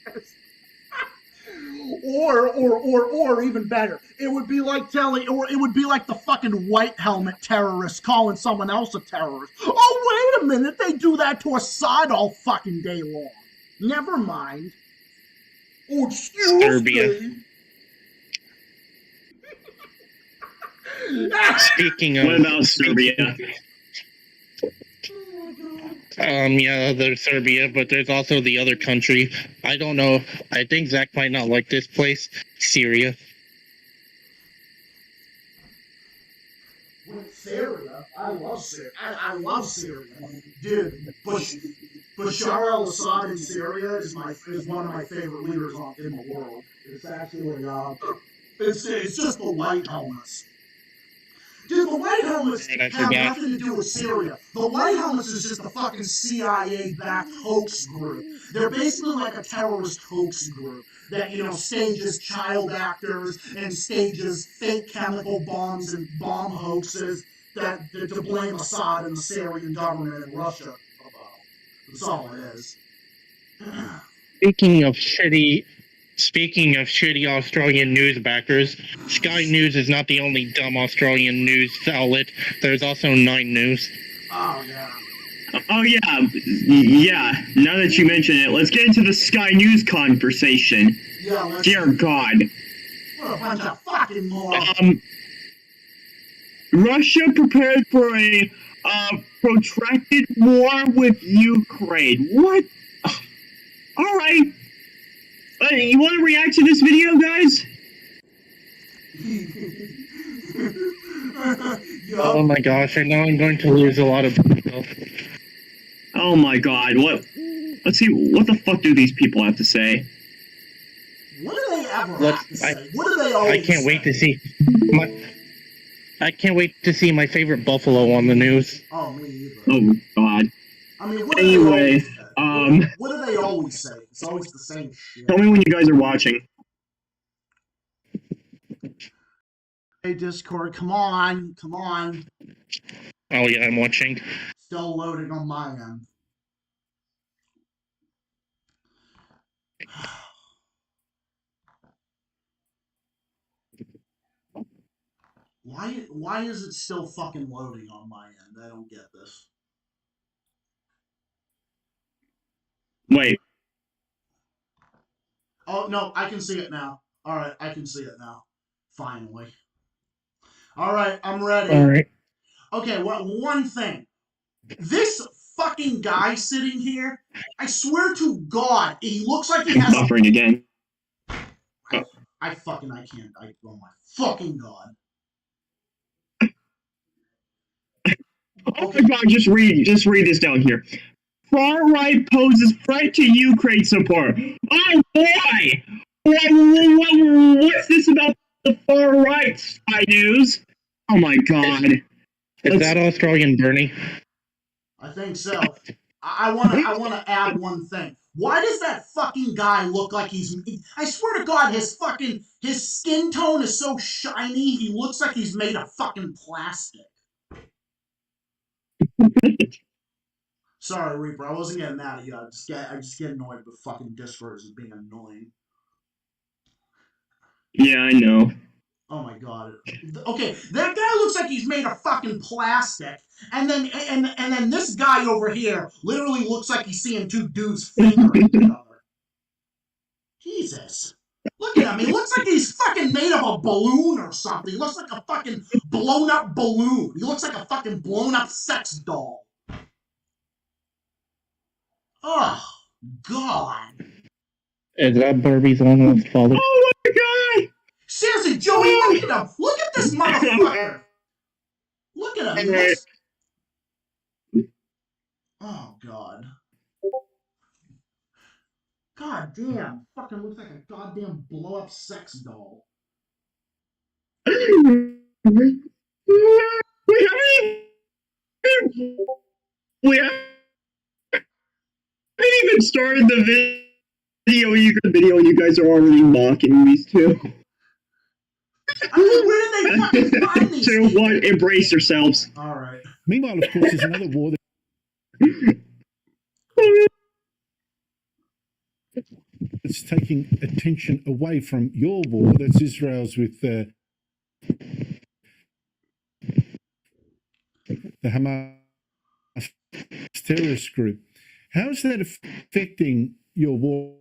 Or even better, it would be like the fucking white helmet terrorists calling someone else a terrorist. Oh, wait a minute, they do that to Assad all fucking day long. Never mind. Oh, excuse Serbia. me. Speaking of... What about Serbia? Yeah, there's Serbia, but there's also the other country. I don't know. I think Zach might not like this place. Syria. With Syria, I love Syria. I love Syria, dude. Bashar al-Assad in Syria is one of my favorite leaders in the world. It's actually it's just the white helmets. Dude, the white helmets And I have forgot. nothing to do with Syria. The white helmets is just a fucking CIA-backed hoax group. They're basically like a terrorist hoax group that, stages child actors and stages fake chemical bombs and bomb hoaxes to blame Assad and the Syrian government and Russia about. That's all it is. Speaking of shitty Australian news backers, Sky News is not the only dumb Australian news outlet. There's also 9 News. Oh, yeah. Oh yeah. Now that you mention it, let's get into the Sky News conversation. Yeah, Dear God. What a bunch of fucking morons. Russia prepared for a protracted war with Ukraine. What? All right. You want to react to this video, guys? Oh my gosh, I know I'm going to lose a lot of people. Oh my God! What? Let's see. What the fuck do these people have to say? What do they ever have to say? What do they always I can't say? wait to see I can't wait to see my favorite buffalo on the news. Oh, me either. Oh God. I mean, what Anyway, what do they always say? It's always the same shit. tell me when you guys are watching. Hey, Discord, come on. Oh yeah, I'm watching. Still loading on my end. Why is it still fucking loading on my end? I don't get this. Wait. Oh, no, I can see it now. Alright, I can see it now. Finally. Alright, I'm ready. Alright. Okay, well, one thing. This fucking guy sitting here, I swear to God, he looks like he has... Buffering again. I can't. Oh my fucking God. Oh my God, just read this down here. Far right poses threat to Ukraine support. Oh boy! What's this about the far right, Sky News? Oh my God. Is that Australian Bernie? I think so. I wanna add one thing. Why does that fucking guy look like he's... I swear to God, his skin tone is so shiny, he looks like he's made of fucking plastic. Sorry, Reaper, I wasn't getting mad at you. I just get annoyed with fucking Discord as being annoying. Yeah, I know. Oh my God. Okay, that guy looks like he's made of fucking plastic, and then this guy over here literally looks like he's seeing two dudes fingering each other. Jesus. Look at him. He looks like he's fucking made of a balloon or something. He looks like a fucking blown up balloon. He looks like a fucking blown up sex doll. Oh, God. Is that Barbie's almost father? Oh my God! Seriously, Joey, look at him. Look at this motherfucker. Look at him. He looks... Oh, God. God damn. Fucking looks like a goddamn blow-up sex doll. We haven't even started the video. You guys are already mocking these two. I mean, where did they fucking find these So people? what? Embrace yourselves. All right. Meanwhile, of course, there's another war that's taking attention away from your war. That's Israel's with the Hamas terrorist group. How is that affecting your war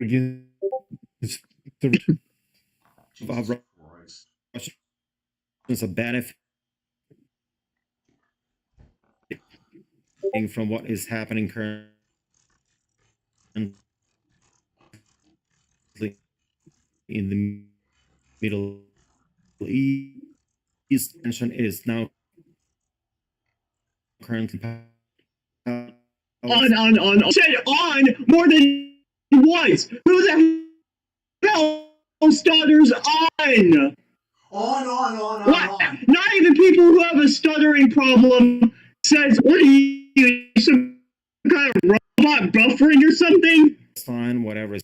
against the Jesus Russians are benefiting from what is happening currently in the Middle East. Tension is now currently on said on more than once. Who the hell stutters on? On What? Not even people who have a stuttering problem says, "What are you, some kind of robot buffering or something?" Palestine, whatever,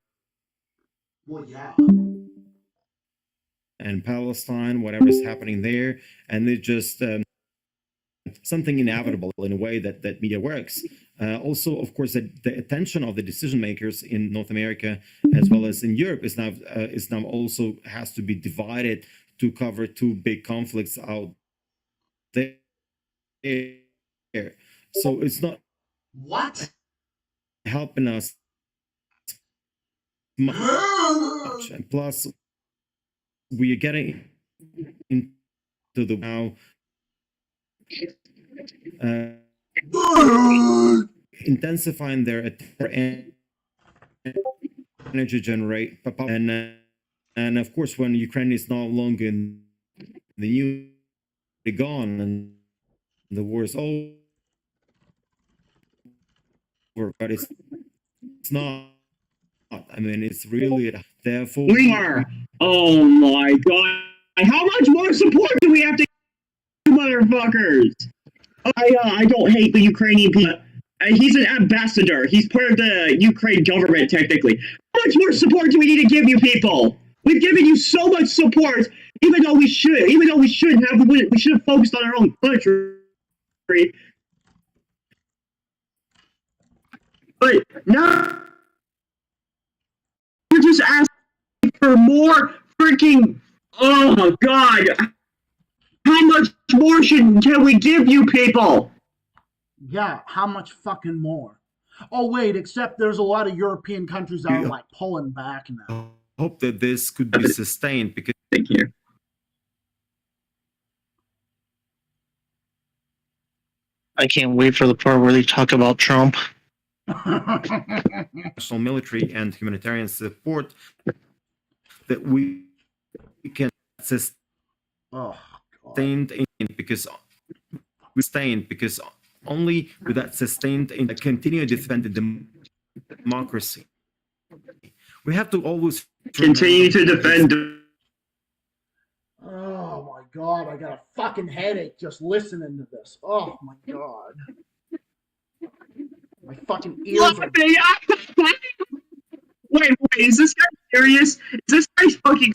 Well, yeah. and Palestine, whatever is happening there, and it's just something inevitable in a way that media works. Also, of course, the attention of the decision makers in North America as well as in Europe is now also has to be divided to cover two big conflicts out there. So it's not What? helping us much, and plus we are getting into the now intensifying their energy generate and of course when Ukraine is no longer in the new gone and the war is over, but it's not. I mean, it's really therefore We are. Oh my god! How much more support do we have to give, motherfuckers? I don't hate the Ukrainian people. He's an ambassador. He's part of the Ukraine government, technically. How much more support do we need to give you people? We've given you so much support, even though we shouldn't have. We should have focused on our own country. But now you're just asking for more freaking. Oh god! How much more can we give you people? Yeah, how much fucking more? Oh, wait, except there's a lot of European countries that are like pulling back now. I hope that this could be sustained because Thank you. I can't wait for the part where they talk about Trump. national military and humanitarian support that we can sustain Oh, because only with that sustained and continue to defend the democracy. We have to always Continue to defend. oh my god, I got a fucking headache just listening to this. Oh my god. My fucking ears are... Wait, is this guy serious? Is this guy fucking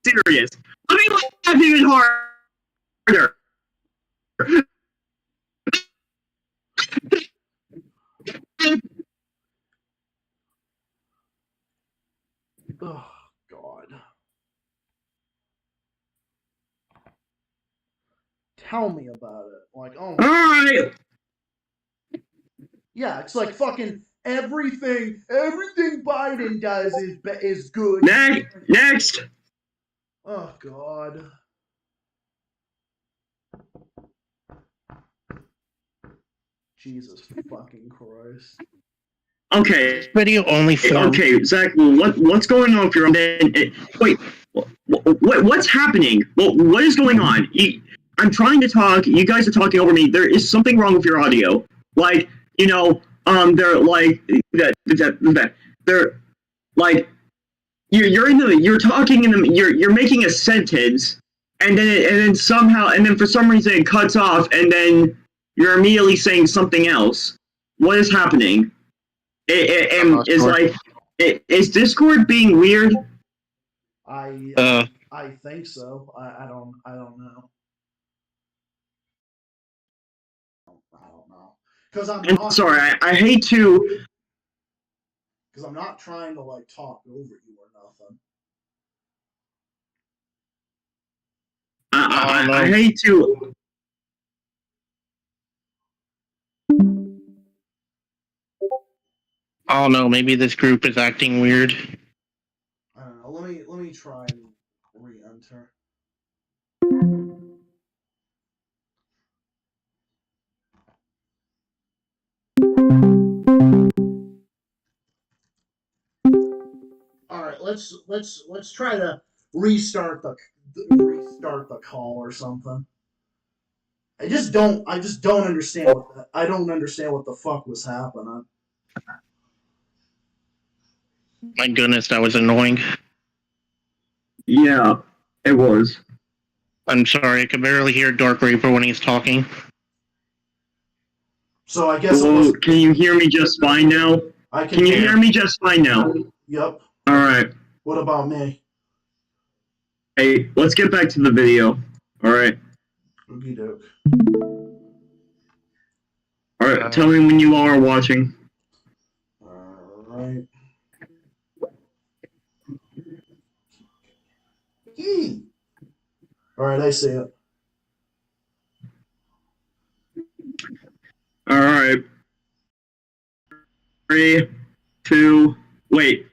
serious? Let me laugh even harder. Oh god. Tell me about it. Like, oh my... Alright. Yeah, it's like fucking everything Biden does is good. Next. Oh god. Jesus fucking Christ. Okay. Video only form. Okay, Zach. Well, what's going on with your? Wait. What's happening? Well, what is going on? I'm trying to talk. You guys are talking over me. There is something wrong with your audio. Like, they're like that. They're like you're talking in the you're making a sentence, and then for some reason it cuts off, and then you're immediately saying something else. What is happening? Is Discord being weird? I think so. I don't know. I don't know. Because I'm not sorry. I hate to. Because I'm not trying to like talk over you or nothing. I hate to. Oh no, maybe this group is acting weird. I don't know. Let me try and re-enter. All right, let's try to restart the call or something. I just don't understand I don't understand what the fuck was happening. My goodness, that was annoying. Yeah, it was. I'm sorry, I can barely hear Dark Reaper when he's talking. So I guess it Well, was. can you hear me just fine now? I Can you hear me just fine now? Yep. All right. What about me? Hey, let's get back to the video. All right. Okey doke. All right. Tell me when you all are watching. All right. Yee. All right, I see it. All right. 3, 2, wait.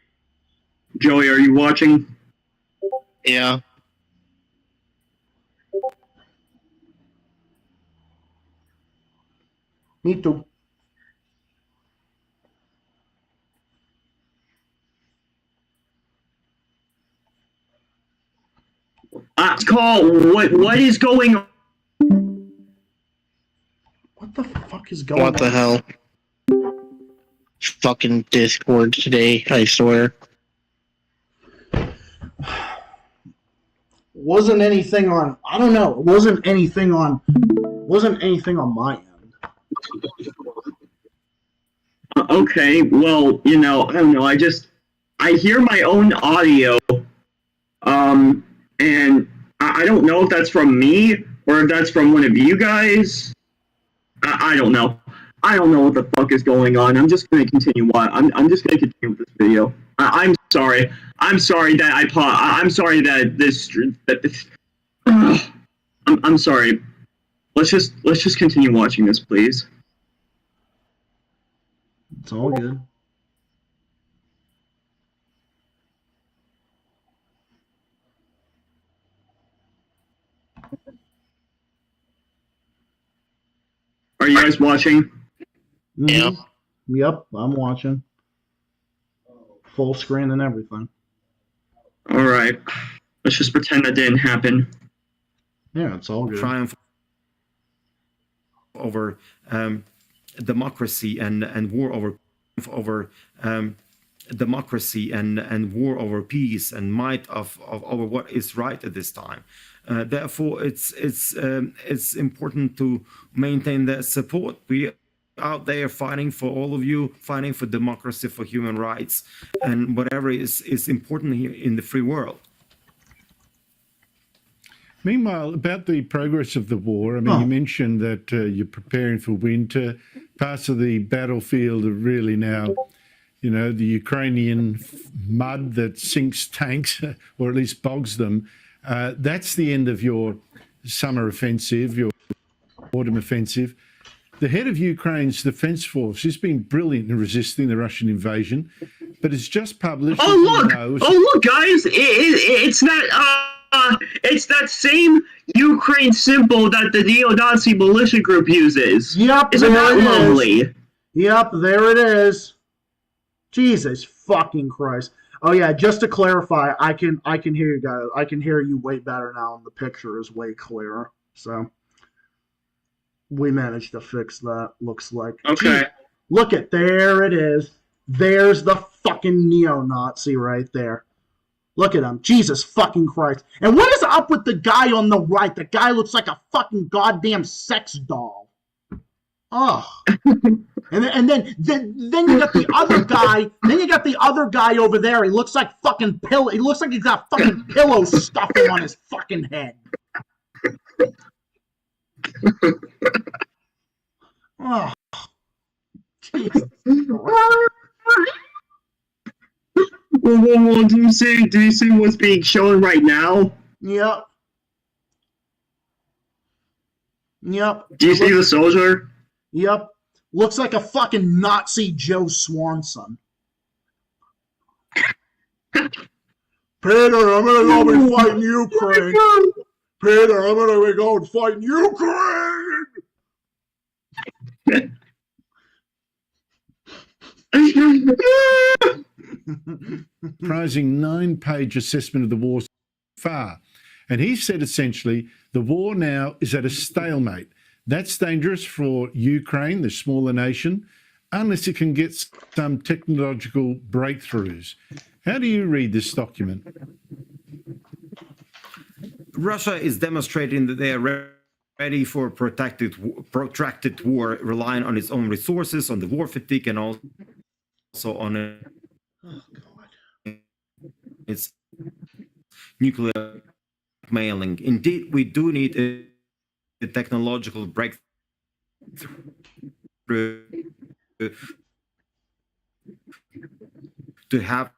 Joey, are you watching? Yeah. Me too. Call. What is going on? What the fuck is going on? What the hell? Fucking Discord today, I swear. Wasn't anything on. I don't know. Wasn't anything on my end. Okay, well, I don't know. I hear my own audio, and I don't know if that's from me or if that's from one of you guys. I don't know. I don't know what the fuck is going on. I'm just gonna continue. I'm just gonna continue with this video. I'm sorry. I'm sorry that I'm sorry that this. I'm sorry. Let's just continue watching this, please. It's all good. Are you guys watching? Mm-hmm. Yeah. Yep, I'm watching. Full screen and everything. All right. Let's just pretend that didn't happen. Yeah, it's all good. Triumph over democracy and war over democracy and war over peace and might of over what is right at this time. Therefore, it's important to maintain that support. We out there fighting for all of you, fighting for democracy, for human rights, and whatever is important here in the free world. Meanwhile, about the progress of the war, I mean, you mentioned that you're preparing for winter. Parts of the battlefield are really now, the Ukrainian mud that sinks tanks, or at least bogs them. That's the end of your summer offensive, your autumn offensive. The head of Ukraine's defense force has been brilliant in resisting the Russian invasion, but it's just published. Oh look, guys! It's that same Ukraine symbol that the neo-Nazi militia group uses. Yep, Isn't there that it lovely? is. Yep, there it is. Jesus fucking Christ. Oh yeah, just to clarify, I can hear you guys. I can hear you way better now, and the picture is way clearer. So we managed to fix that. Looks like. Okay. Gee, look at there it is. There's the fucking neo-Nazi right there. Look at him. Jesus fucking Christ. And what is up with the guy on the right? The guy looks like a fucking goddamn sex doll. Oh. And then you got the other guy. Then you got the other guy over there. He looks like fucking pillow. He looks like he's got fucking pillow stuffing on his fucking head. Oh. Jesus Christ. Well, do you see what's being shown right now? Yep. Yep. Do you see the soldier? Yep. Looks like a fucking Nazi Joe Swanson. Peter, I'm gonna go be fighting Ukraine. Peter, I'm gonna be going fighting Ukraine. Comprising 9-page assessment of the war so far. And he said essentially the war now is at a stalemate. That's dangerous for Ukraine, the smaller nation, unless it can get some technological breakthroughs. How do you read this document? Russia is demonstrating that they are ready for protracted war, relying on its own resources, on the war fatigue, and also on its nuclear mailing. Indeed, we do need a technological breakthrough to have,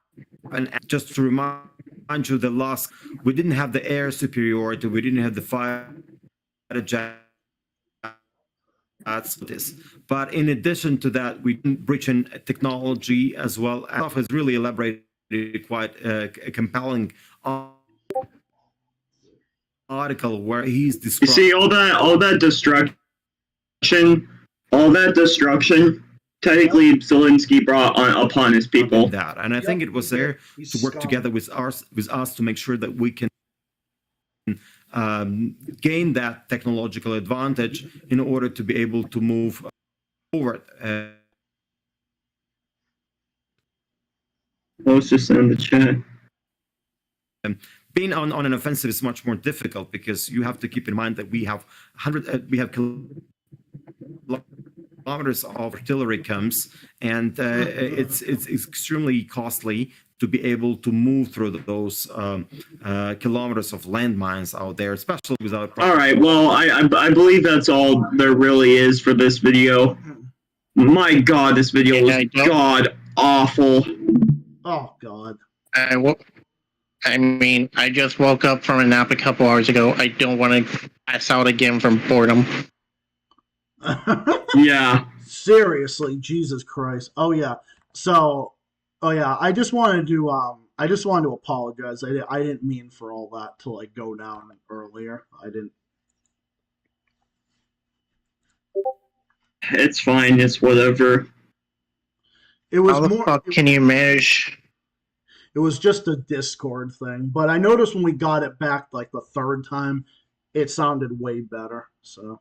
and just to remind you, we didn't have the air superiority, we didn't have the fighter jets, but in addition to that, we didn't bridge in technology as well. Alf has really elaborated quite a compelling article where he's You describing. see all that destruction. Technically, Zelensky brought upon his people. That, and I think it was there to work together with us to make sure that we can gain that technological advantage in order to be able to move forward. Post just in the chat. Being on an offensive is much more difficult because you have to keep in mind that we have kilometers of artillery comes, and it's extremely costly to be able to move through those kilometers of landmines out there, especially without. All right, well, I believe that's all there really is for this video. My God, this video was god awful. Oh God. I mean, I just woke up from a nap a couple hours ago. I don't want to pass out again from boredom. Yeah. Seriously, Jesus Christ. Oh yeah. So, oh yeah. I just wanted to apologize. I didn't mean for all that to like go down earlier. I didn't. It's fine. It's whatever. It was How the more. fuck can you manage? It was just a Discord thing, but I noticed when we got it back like the third time, it sounded way better. So.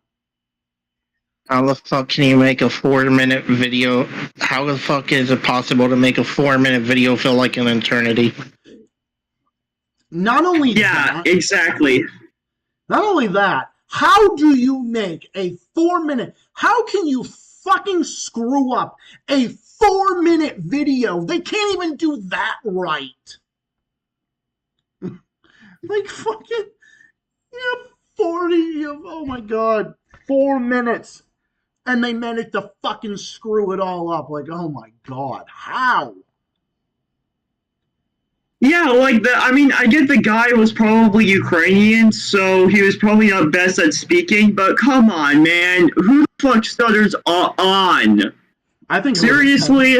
How the fuck can you make a 4-minute video? How the fuck is it possible to make a 4-minute video feel like an eternity? Not only Yeah, that, exactly. not only that, how do you make a 4-minute? How can you fucking screw up a 4-minute video? They can't even do that right. Like fucking, yeah, 40. Oh my God, 4 minutes. And they managed to fucking screw it all up. Like, oh my God, how? Yeah, like I get the guy was probably Ukrainian, so he was probably not best at speaking, but come on, man. Who the fuck stutters on? I think Seriously?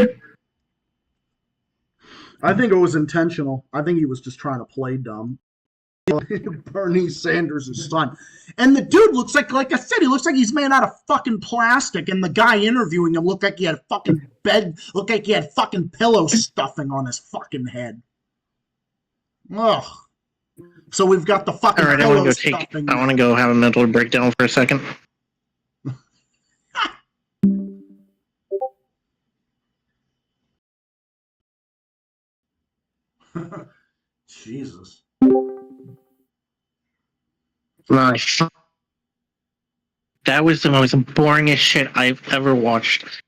I think it was intentional. I think he was just trying to play dumb. Bernie Sanders' son. And the dude looks like I said, he looks like he's made out of fucking plastic. And the guy interviewing him looked like he had fucking pillow stuffing on his fucking head. Ugh. So we've got the fucking Alright, pillow stuffing. I want to go have a mental breakdown for a second. Jesus. Nice. That was the most boringest shit I've ever watched.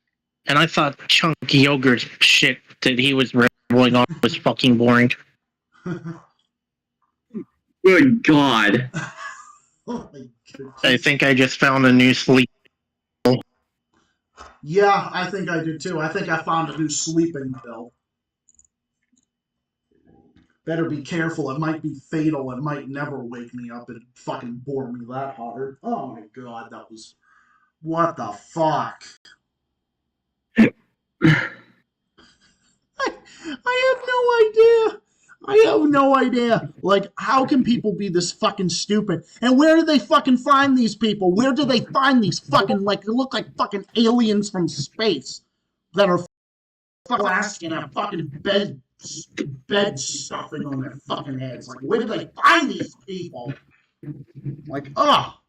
And I thought Chunky Yogurt's shit that he was rambling on was fucking boring. Good God. Oh my goodness. I think I just found a new sleep. Yeah, I think I did too. I think I found a new sleeping pill. Better be careful. It might be fatal. It might never wake me up and fucking bore me that hard. Oh my God, that was... What the fuck? I have no idea. I have no idea. Like, how can people be this fucking stupid? And where do they fucking find these people? Where do they find these fucking, like, they look like fucking aliens from space that are fucking have fucking bed stuffing on their fucking heads? Like, where do they find these people? Like, oh,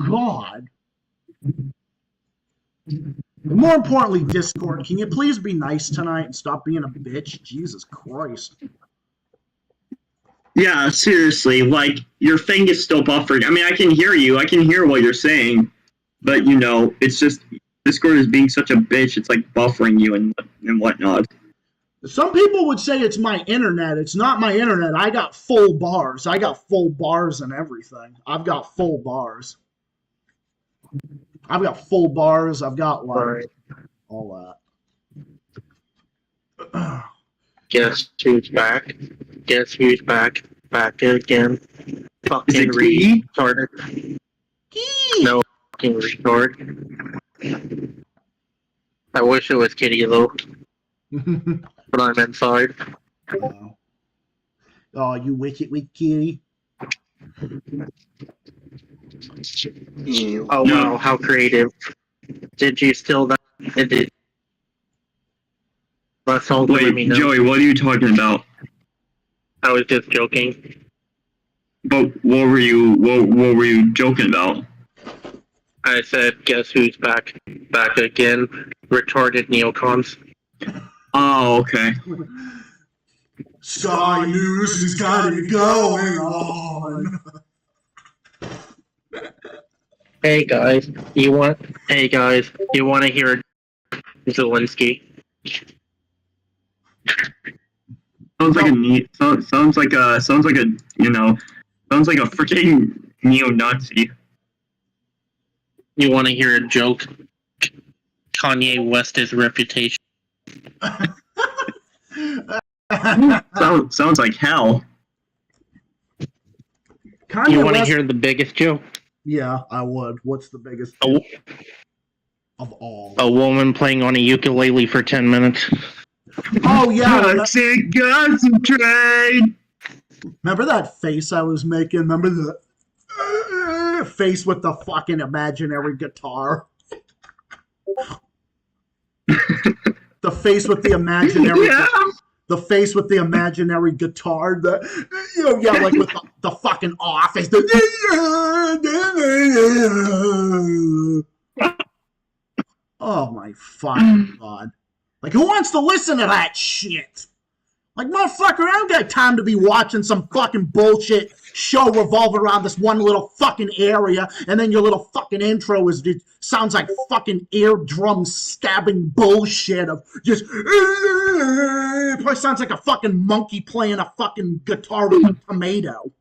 God. More importantly, Discord, can you please be nice tonight and stop being a bitch? Jesus Christ. Yeah, seriously, like, your thing is still buffering. I mean, I can hear you. I can hear what you're saying. But, it's just, Discord is being such a bitch. It's, like, buffering you and whatnot. Some people would say it's my internet. It's not my internet. I got full bars. I got full bars and everything. I've got full bars. I've got full bars. I've got, like, all that. Guess who's back? Guess who's back? Back again. Fucking Is it Key? retarded. No fucking retard. I wish it was Kitty though, but I'm inside. Oh, you wicked kitty. Oh wow, how creative. Did you steal that? It did. That's all Wait, me know. Joey, what are you talking about? I was just joking. But what were you joking about? I said, guess who's back? Back again. Retarded neocons. Oh, okay. Sky News has got it going on. Hey guys, you want to hear Zelensky? Sounds like a freaking neo-Nazi. You want to hear a joke? Kanye West's reputation. Sounds like hell. Kanye You want to West- hear the biggest joke? Yeah, I would. What's the biggest A, of all? a woman playing on a ukulele for 10 minutes. Oh yeah. Toxic concentrate. Remember that face I was making? Remember the face with the fucking imaginary guitar? The face with the imaginary the face with the imaginary guitar, like with the fucking office. Oh my fucking god. Like, who wants to listen to that shit? Like, motherfucker, I don't got time to be watching some fucking bullshit show revolve around this one little fucking area, and then your little fucking intro sounds like fucking eardrum stabbing bullshit of just. It probably sounds like a fucking monkey playing a fucking guitar with a tomato.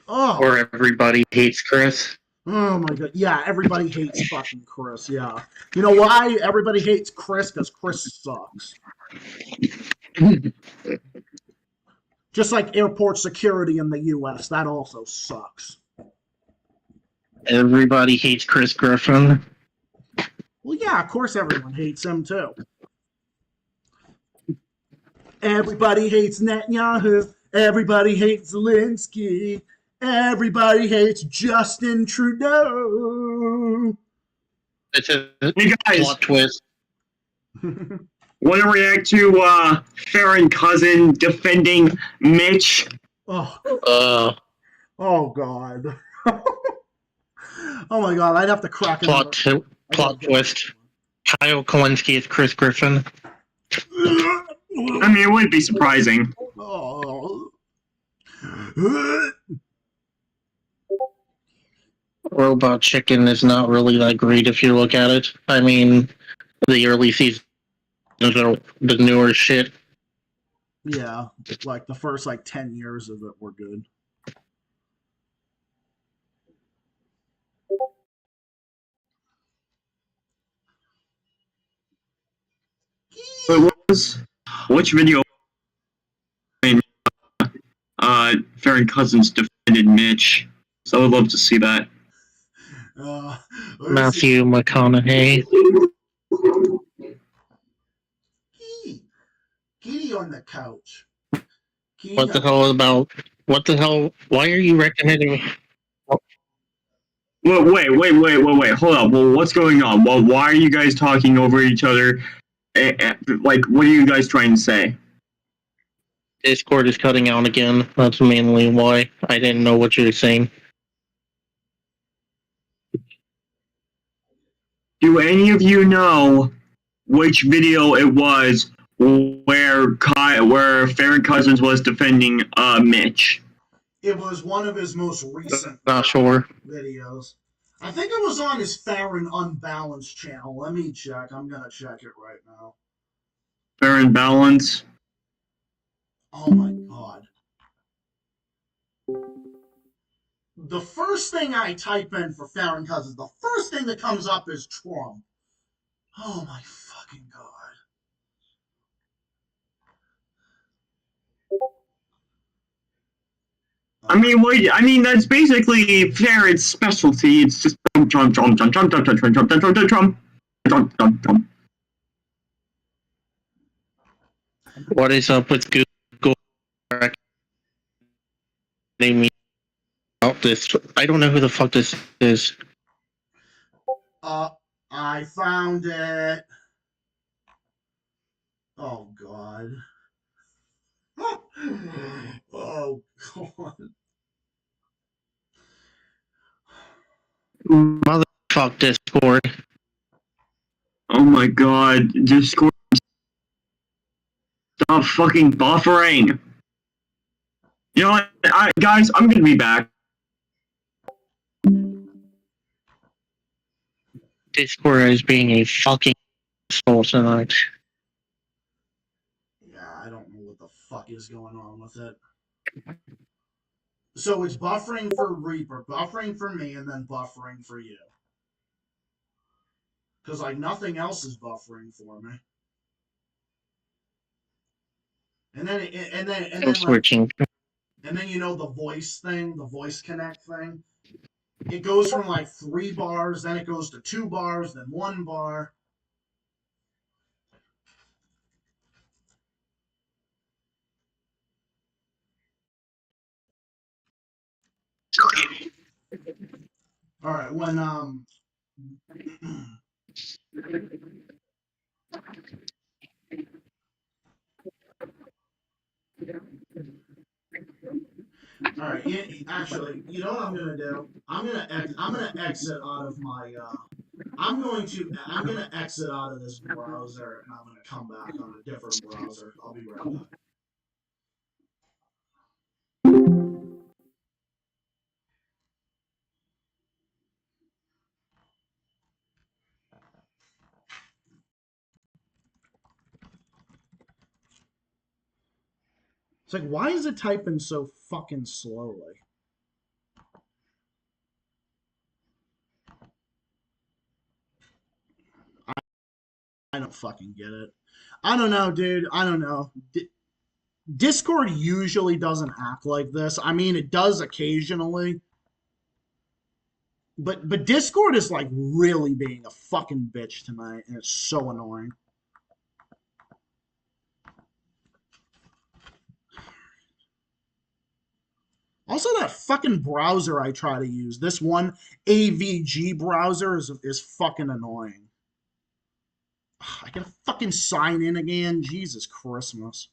Oh. Or everybody hates Chris. Oh my god. Yeah, everybody hates fucking Chris, yeah. You know why everybody hates Chris? Because Chris sucks. Just like airport security in the US, that also sucks. Everybody hates Chris Griffin. Well, yeah, of course everyone hates him too. Everybody hates Netanyahu. Everybody hates Zelensky. Everybody hates Justin Trudeau. It's a Hey guys, plot twist. want to react to Farron Cousin defending Mitch? Oh god. Oh my god, I'd have to crack Plot twist. Kyle Kalinske is Chris Griffin. I mean, it wouldn't be surprising. Oh. Robot Chicken is not really that great if you look at it. I mean, the early seasons are the newer shit. Yeah, like the first 10 years of it were good. But which video? Farron Cousins defended Mitch, so I would love to see that. Matthew McConaughey. Kitty on the couch. Kitty What the hell about? What the hell? Why are you recommending? Well, wait. Hold up. Well, what's going on? Well, why are you guys talking over each other? What are you guys trying to say? Discord is cutting out again. That's mainly why. I didn't know what you were saying. Do any of you know which video it was where Farron Cousins was defending Mitch? It was one of his most recent Not sure. videos. I think it was on his Farron Unbalanced channel. Let me check. I'm gonna check it right now. Farron Balance. Oh my god. The first thing I type in for Farron Cousins, the first thing that comes up is Trump. Oh my fucking god. I mean, that's basically Farron's specialty. It's just Trump, Trump, Trump, Trump, Trump, Trump, Trump, Trump, Trump, Trump, Trump, Trump, Trump, Trump, Trump. What is up with Google? They mean about this. I don't know who the fuck this is. I found it. Oh god. Oh god. Motherfuck Discord. Oh my god, Discord. Stop fucking buffering. You know what, guys, I'm gonna be back. Discord is being a fucking asshole tonight. Yeah, I don't know what the fuck is going on with it. So it's buffering for Reaper, buffering for me, and then buffering for you. Because like nothing else is buffering for me. And then Switching. and then you know the voice thing, the voice connect thing. It goes from like 3 bars, then it goes to 2 bars, then 1 bar. All right, when all right, actually, you know what I'm gonna do? I'm gonna exit out of my I'm gonna exit out of this browser and I'm gonna come back on a different browser. I'll be right back. It's like, why is it typing so fucking slowly? I don't fucking get it. I don't know, dude. I don't know. Discord usually doesn't act like this. I mean, it does occasionally. But Discord is like really being a fucking bitch tonight, and it's so annoying. Also, that fucking browser I try to use, this one AVG browser is fucking annoying. I gotta fucking sign in again. Jesus Christmas.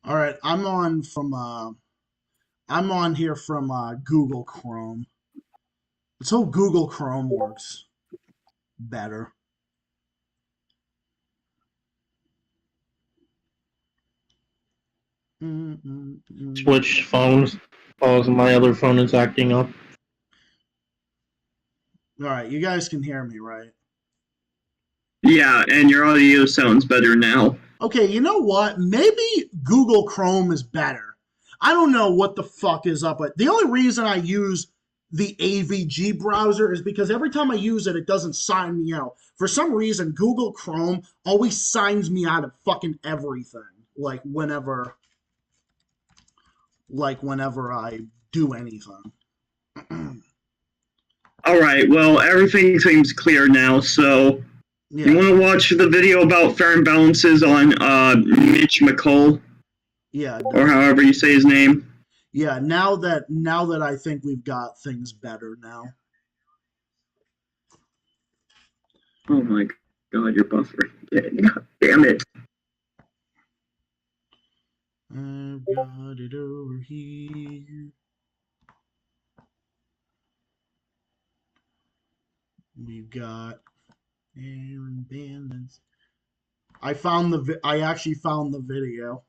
All right, I'm on here from Google Chrome. Let's hope Google Chrome works better. Switch phones. Oh, my other phone is acting up. All right, you guys can hear me, right? Yeah, and your audio sounds better now. Okay, you know what? Maybe Google Chrome is better. I don't know what the fuck is up with. The only reason I use the AVG browser is because every time I use it, it doesn't sign me out. For some reason, Google Chrome always signs me out of fucking everything. Like whenever I do anything. All right. Well, everything seems clear now. So, Yeah. you want to watch the video about fair and balances on Mitch McCall, Yeah. or however you say his name? Yeah. Now that I think we've got things better now. Oh my God, you're buffering. God damn it. I've got it over here. We've got Aaron Bandits. I actually found the video.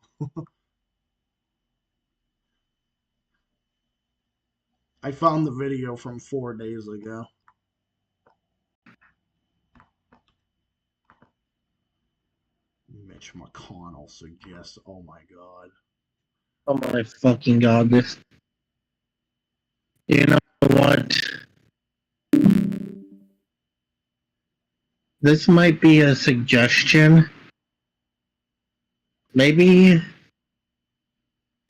I found the video from 4 days ago. Mitch McConnell suggests, oh my God. Oh my fucking god, this. You know what? This might be a suggestion. Maybe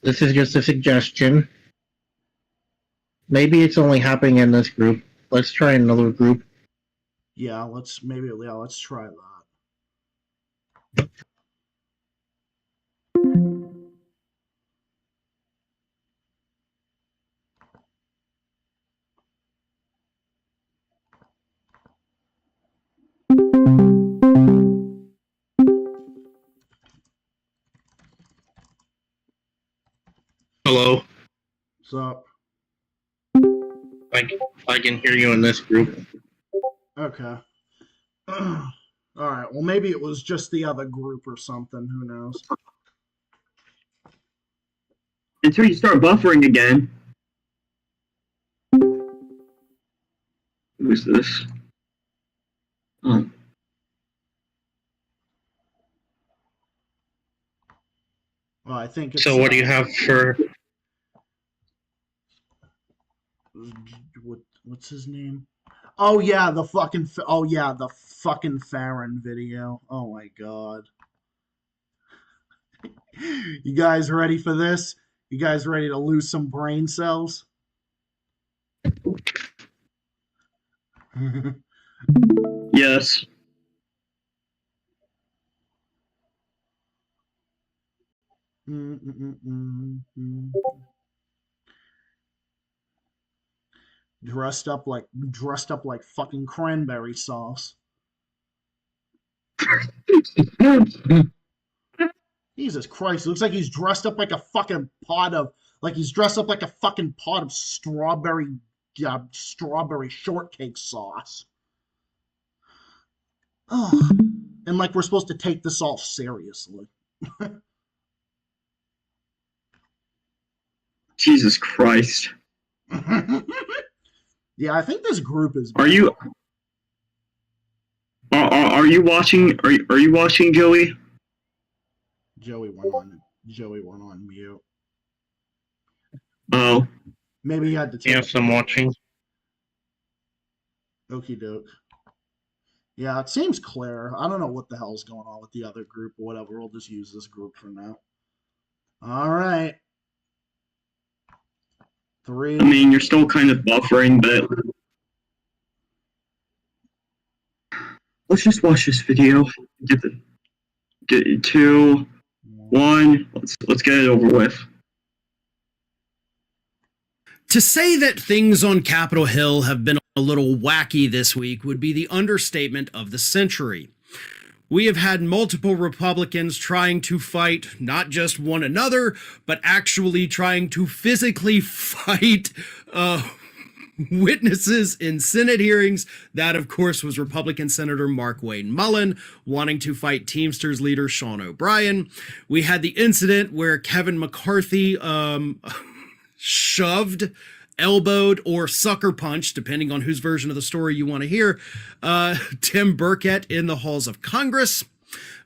this is just a suggestion. Maybe it's only happening in this group. Let's try another group. Yeah, let's try that. Hello. What's up? I can hear you in this group. Okay. All right. Well, maybe it was just the other group or something. Who knows? Until you start buffering again. Who's this? Oh. Well, I think it's. So what do you have for? What's his name? Oh yeah, the fucking Farron video. Oh my God. You guys ready for this? You guys ready to lose some brain cells? Yes. Dressed up like fucking cranberry sauce. Jesus Christ! It looks like he's dressed up like a fucking pot of strawberry shortcake sauce. Oh, and like we're supposed to take this all seriously. Jesus Christ. Yeah, I think this group is. Are you watching? Are you watching, Joey? Joey went on mute. Oh. Maybe he had to take. Yes, I'm watching. Okie doke. Yeah, it seems clear. I don't know what the hell's going on with the other group or whatever. We'll just use this group for now. All right. I mean, you're still kind of buffering, but let's just watch this video. Get 2, 1. Let's get it over with. To say that things on Capitol Hill have been a little wacky this week would be the understatement of the century. We have had multiple Republicans trying to fight not just one another, but actually trying to physically fight witnesses in Senate hearings. That, of course, was Republican Senator Mark Wayne Mullen wanting to fight Teamsters leader Sean O'Brien. We had the incident where Kevin McCarthy shoved, elbowed, or sucker punched, depending on whose version of the story you want to hear, Tim Burkett in the halls of Congress.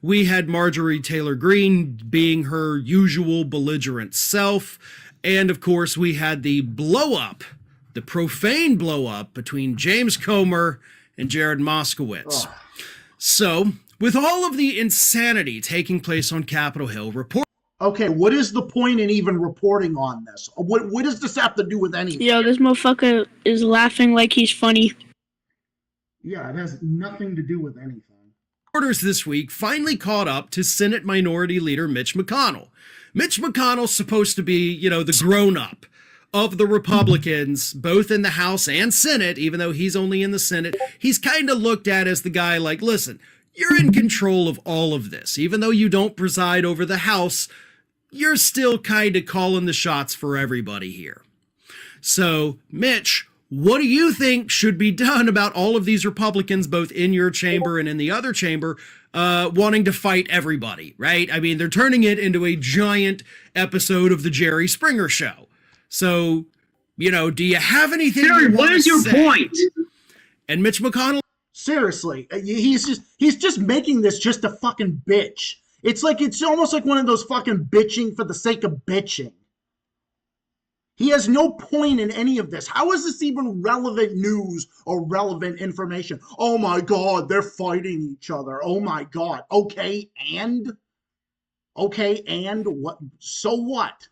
We had Marjorie Taylor Greene being her usual belligerent self. And of course, we had the blow up the profane blow up between James Comer and Jared Moskowitz. So, with all of the insanity taking place on Capitol Hill, Okay, what is the point in even reporting on this? What does this have to do with anything? Yo, this motherfucker is laughing like he's funny. Yeah, it has nothing to do with anything. reporters this week finally caught up to Senate Minority Leader Mitch McConnell. Mitch McConnell's supposed to be, the grown-up of the Republicans, both in the House and Senate, even though he's only in the Senate. He's kind of looked at as the guy like, listen, you're in control of all of this. Even though you don't preside over the House, you're still kind of calling the shots for everybody here. So, Mitch, what do you think should be done about all of these Republicans, both in your chamber and in the other chamber, wanting to fight everybody, right? I mean, they're turning it into a giant episode of the Jerry Springer Show. So, do you have anything? Jerry, what is your point? And Mitch McConnell. Seriously, he's just making this just a fucking bitch. It's almost like one of those fucking bitching for the sake of bitching. He has no point in any of this. How is this even relevant news or relevant information? Oh my God, they're fighting each other. Oh my God. Okay, and what? So what?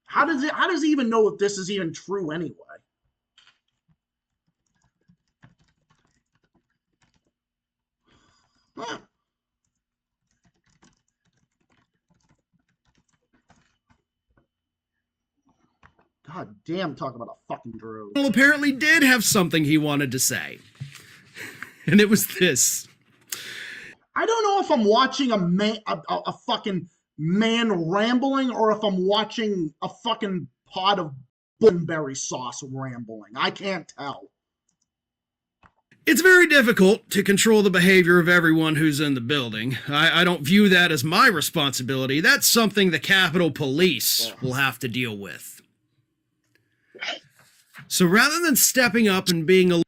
How does he even know if this is even true anyway? Huh. God damn, talk about a fucking drone. Well, apparently did have something he wanted to say. And it was this. I don't know if I'm watching a fucking man rambling or if I'm watching a fucking pot of blueberry sauce rambling. I can't tell. It's very difficult to control the behavior of everyone who's in the building. I don't view that as my responsibility. That's something the Capitol Police will have to deal with. So rather than stepping up and being a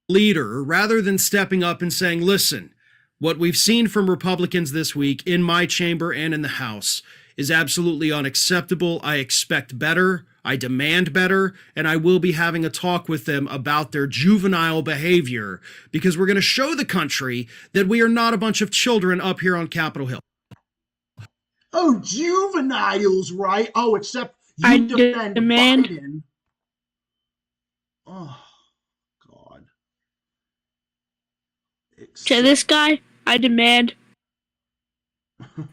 leader, rather than stepping up and saying, listen, what we've seen from Republicans this week in my chamber and in the House is absolutely unacceptable. I expect better. I demand better. And I will be having a talk with them about their juvenile behavior because we're going to show the country that we are not a bunch of children up here on Capitol Hill. Oh, juveniles, right? Oh, except you defend Biden. Oh, God. To this guy, I demand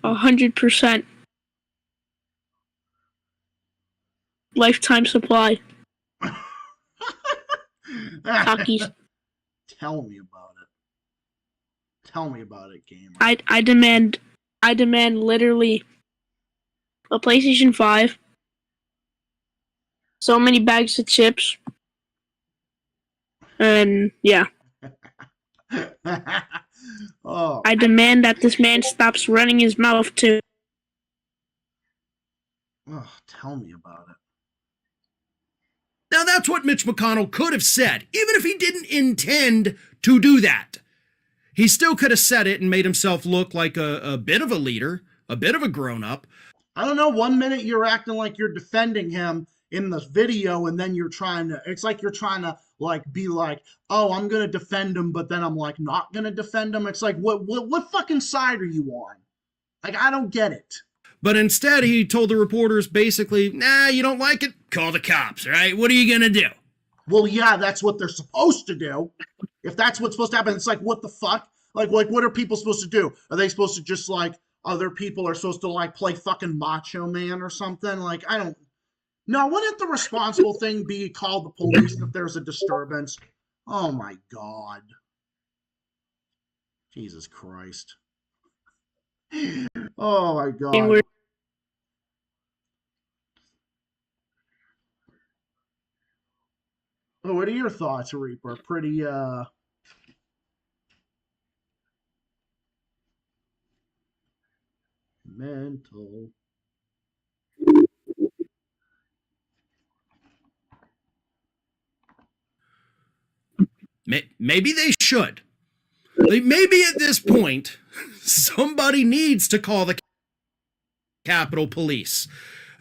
100% lifetime supply. Takis. Tell me about it. Tell me about it, gamer. I demand literally a PlayStation 5, so many bags of chips, and yeah. Oh. I demand that this man stops running his mouth too. Oh, tell me about it. Now that's what Mitch McConnell could have said, even if he didn't intend to do that. He still could have said it and made himself look like a bit of a leader, a bit of a grown-up. I don't know, 1 minute you're acting like you're defending him in the video, and then it's like you're trying to be like, oh, I'm going to defend him, but then I'm not going to defend him. It's like, what fucking side are you on? I don't get it. But instead, he told the reporters basically, nah, you don't like it? Call the cops, right? What are you going to do? Well, yeah, that's what they're supposed to do. If that's what's supposed to happen, it's like, what the fuck? Like, what are people supposed to do? Are they supposed to just, other people are supposed to, play fucking Macho Man or something? I don't... No, wouldn't the responsible thing be call the police if there's a disturbance? Oh, my God. Jesus Christ. Oh, my God. Oh, what are your thoughts, Reaper? Pretty, mental. Maybe they should. Maybe at this point, somebody needs to call the Capitol Police.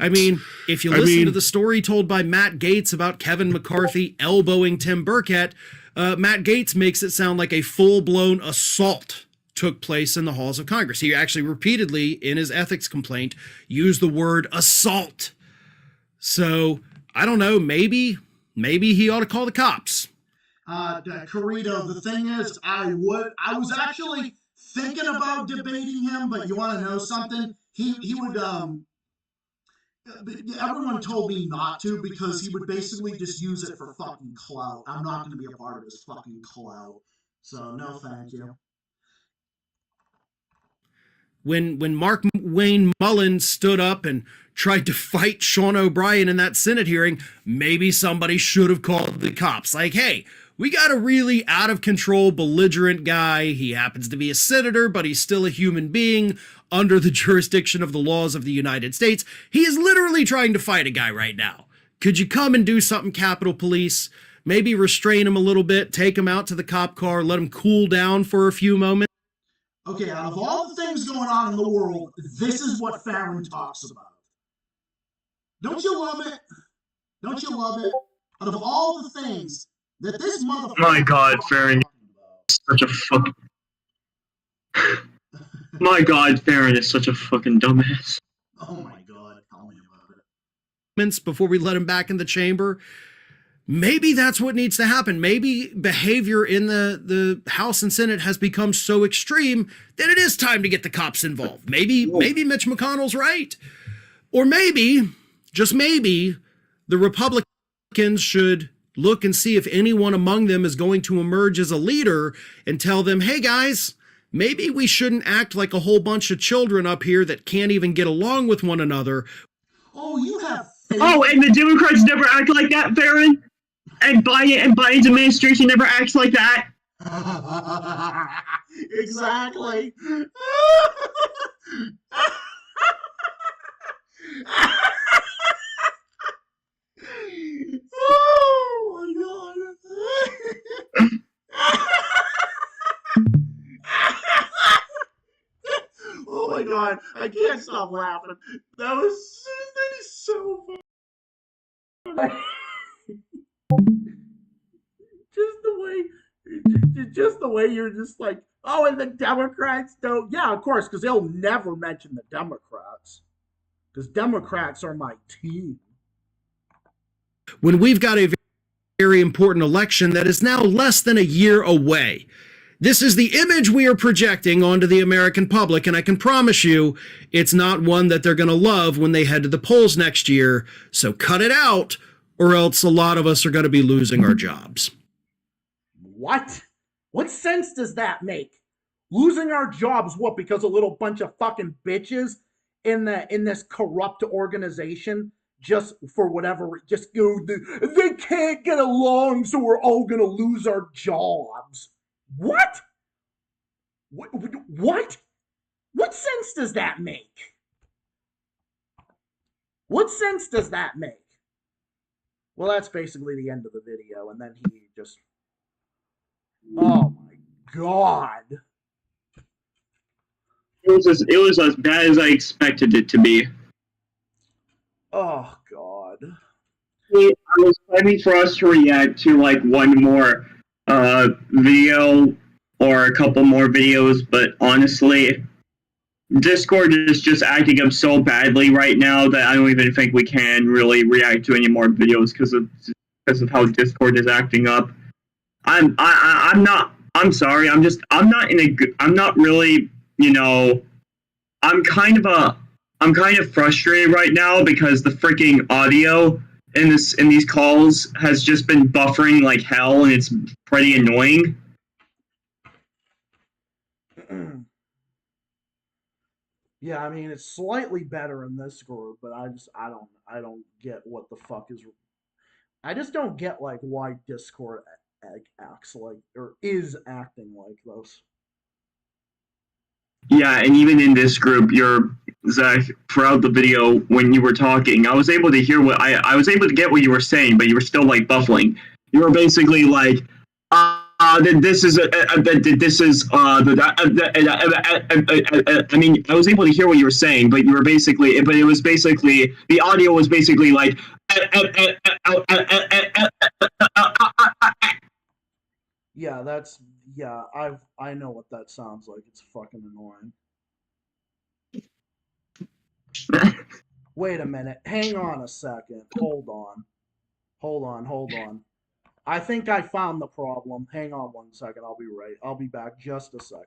I mean, if you listen to the story told by Matt Gaetz about Kevin McCarthy elbowing Tim Burkett, Matt Gaetz makes it sound like a full-blown assault took place in the halls of Congress. He actually repeatedly, in his ethics complaint, used the word assault. So, I don't know, maybe he ought to call the cops. Corrito, the thing is, I was actually thinking about debating him, but you want to know something? He would, everyone told me not to because he would basically just use it for fucking clout. I'm not going to be a part of his fucking clout. So, no thank you. When Mark Wayne Mullin stood up and tried to fight Sean O'Brien in that Senate hearing, maybe somebody should have called the cops. Like, hey, we got a really out of control, belligerent guy. He happens to be a senator, but he's still a human being under the jurisdiction of the laws of the United States. He is literally trying to fight a guy right now. Could you come and do something, Capitol Police? Maybe restrain him a little bit, take him out to the cop car, let him cool down for a few moments. Okay, out of all the things going on in the world, this is what Farron talks about. Don't you love it? Don't you love it? Out of all the things that this motherfucker... My God, Farron is such a fucking... My God, Farron is such a fucking dumbass. Oh my God, tell me about it. Before we let him back in the chamber, maybe that's what needs to happen. Maybe behavior in the House and Senate has become so extreme that it is time to get the cops involved. Maybe Mitch McConnell's right. Or maybe, just maybe, the Republicans should look and see if anyone among them is going to emerge as a leader and tell them, hey guys, maybe we shouldn't act like a whole bunch of children up here that can't even get along with one another. Oh, you have... Oh, and the Democrats never act like that, Farron? And Biden's administration never acts like that? Exactly. Oh my God. Oh my God, I can't stop laughing. That is so funny. Just the way you're just like, oh, and the Democrats don't. Yeah, of course, because they'll never mention the Democrats. Because Democrats are my team. When we've got a very important election that is now less than a year away. This is the image we are projecting onto the American public, and I can promise you it's not one that they're going to love when they head to the polls next year. So cut it out, or else a lot of us are going to be losing our jobs. What? What sense does that make? Losing our jobs, what, because a little bunch of fucking bitches in this corrupt organization just for whatever, just go, they can't get along, so we're all going to lose our jobs. What? What? What sense does that make? What sense does that make? Well, that's basically the end of the video, and then he just... Oh my God. It was as bad as I expected it to be. Oh God. I was planning for us to react to like one more video or a couple more videos, but honestly, Discord is just acting up so badly right now that I don't even think we can really react to any more videos because of how Discord is acting up. I'm not really, you know, I'm kind of frustrated right now because the freaking audio in these calls has just been buffering like hell, and it's pretty annoying. Yeah, I mean, it's slightly better in this group, but I don't get what the fuck is. I just don't get like why Discord acts like or is acting like this. Yeah, and even in this group, Zach, throughout the video when you were talking, I was able to hear I was able to get what you were saying, but you were still like buffling. You were basically like, this is I mean, I was able to hear what you were saying, but it was basically the audio was basically like. Yeah, I know what that sounds like. It's fucking annoying. Wait a minute. Hang on a second. Hold on. I think I found the problem. Hang on 1 second. I'll be back just a second.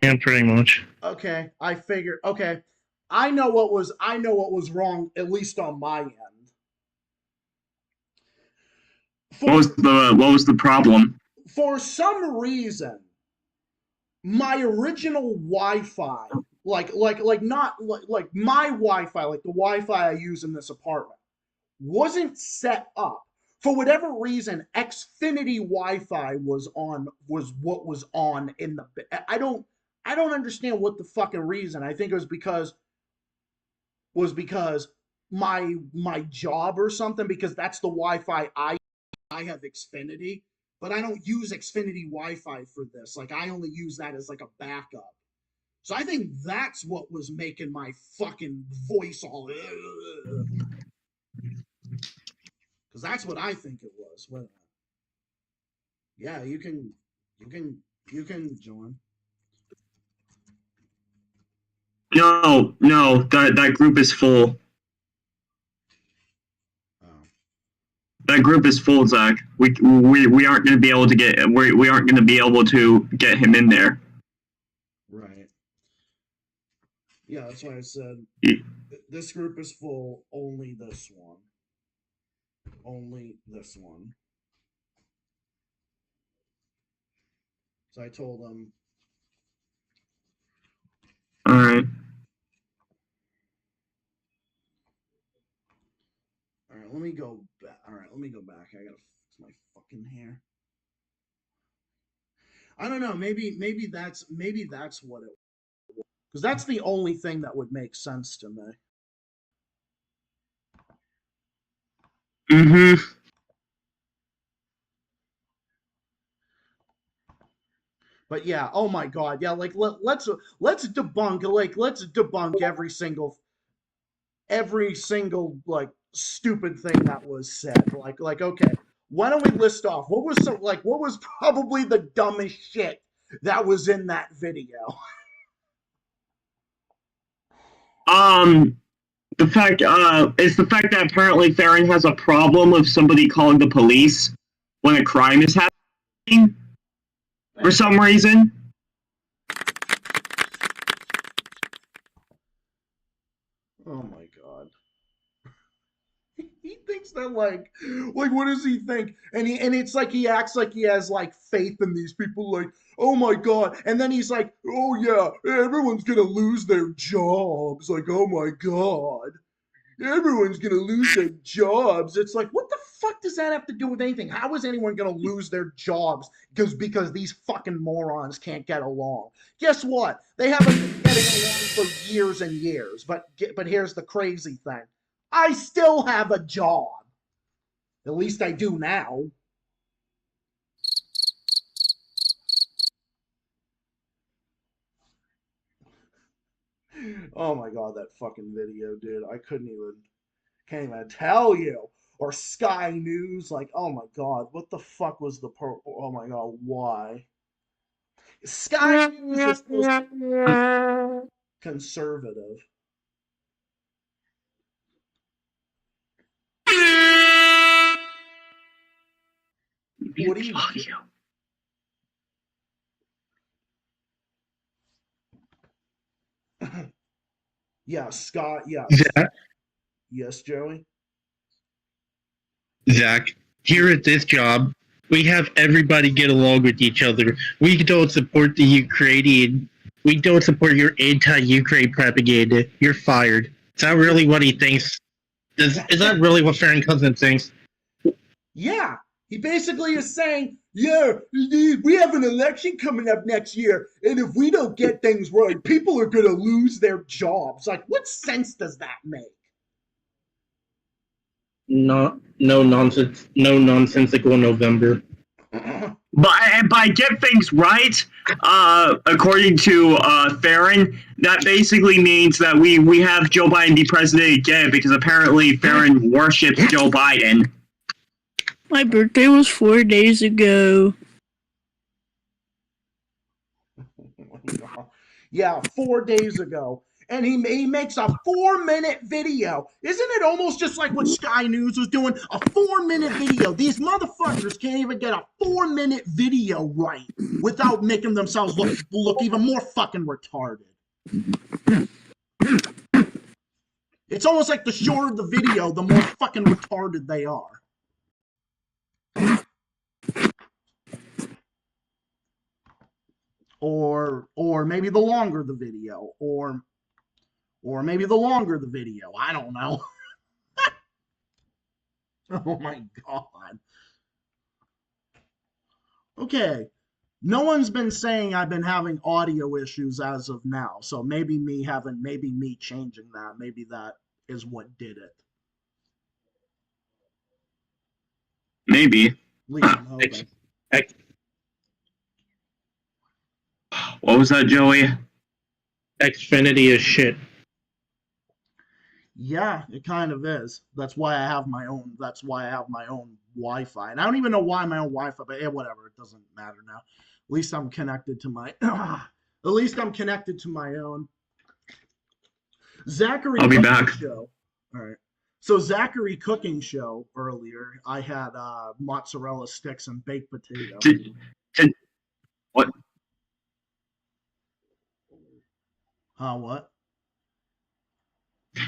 Yeah, pretty much. Okay, I figured. Okay, I know what was wrong, at least on my end. What was the problem? For some reason, my original Wi-Fi, like not like my Wi-Fi, like the Wi-Fi I use in this apartment, wasn't set up. For whatever reason, Xfinity Wi-Fi was what was on in the. I don't understand what the fucking reason. I think it was because my job or something, because that's the Wi-Fi I have Xfinity, but I don't use Xfinity Wi-Fi for this. Like, I only use that as like a backup. So I think that's what was making my fucking voice all. Because that's what I think it was. Wait a minute. Yeah, you can join. No, that group is full. That group is full, Zach. We aren't going to be able to get we aren't going to be able to get him in there. Right. Yeah, that's why I said this group is full. Only this one. Only this one. So I told them. All right. All right, let me go back. All right, let me go back. I gotta fix my fucking hair. I don't know. Maybe that's what it was. Because that's the only thing that would make sense to me. Mm-hmm. But yeah, oh my god, yeah, like let's debunk every single like stupid thing that was said. Like okay, why don't we list off what was probably the dumbest shit that was in that video? The fact that apparently Theron has a problem with somebody calling the police when a crime is happening for some reason. Oh my god. He thinks that like what does he think? And it's like he acts like he has like faith in these people, like, oh my god. And then he's like, oh yeah, everyone's gonna lose their jobs. Like, oh my god. Everyone's gonna lose their jobs. It's like, what the fuck does that have to do with anything? How is anyone gonna lose their jobs because these fucking morons can't get along? Guess what? They haven't been getting along for years and years. But here's the crazy thing: I still have a job. At least I do now. Oh my god, that fucking video, dude. I can't even tell you. Or Sky News, like, oh my god, what the fuck was oh my god, why? Sky News is supposed to be conservative. What do you Yeah, Scott, yeah. Zach, Yes, Joey? Zach, here at this job, we have everybody get along with each other. We don't support the Ukrainian. We don't support your anti-Ukraine propaganda. You're fired. Is that really what he thinks? Is that really what Farron Cousin thinks? Yeah, he basically is saying, yeah, we have an election coming up next year, and if we don't get things right, people are going to lose their jobs. Like, what sense does that make? No nonsense, no nonsensical November. By get things right, according to Farron, that basically means that we have Joe Biden be president again because apparently Farron worships Joe Biden. My birthday was 4 days ago. Yeah, 4 days ago. And he makes a 4-minute video. Isn't it almost just like what Sky News was doing? A 4-minute video. These motherfuckers can't even get a 4-minute video right without making themselves look even more fucking retarded. It's almost like the shorter the video, the more fucking retarded they are. Or maybe the longer the video, or maybe the longer the video. I don't know. Oh my god. Okay. No one's been saying I've been having audio issues as of now. So maybe me changing that. Maybe that is what did it. Maybe. At least I'm hoping. What was that, Joey? Xfinity is shit. Yeah, it kind of is. That's why I have my own. That's why I have my own Wi-Fi, and I don't even know why my own Wi-Fi. But yeah, whatever. It doesn't matter now. At least I'm connected to my. At least I'm connected to my own. Zachary. I'll be back. Show. All right. So Zachary cooking show earlier. I had mozzarella sticks and baked potato. What? What?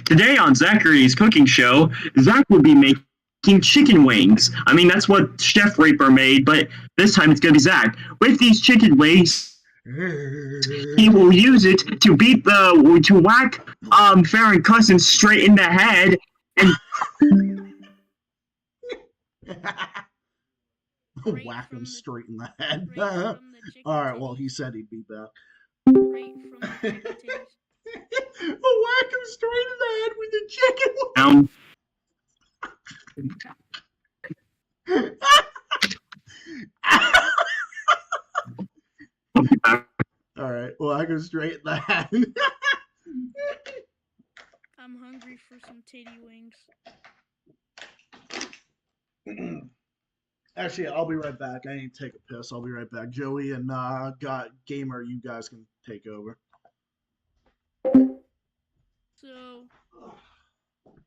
Today on Zachary's cooking show, Zach will be making chicken wings. I mean, that's what Chef Raper made, but this time it's going to be Zach. With these chicken wings, he will use it to whack Farron Cousin straight in the head and whack him straight in the head. All right, well, he said he'd be back. Whack him straight in the head with the chicken wing. All right, whack him straight in the head. I'm hungry for some titty wings. Actually, I'll be right back. I need to take a piss. I'll be right back. Joey and Gamer, you guys can take over. So,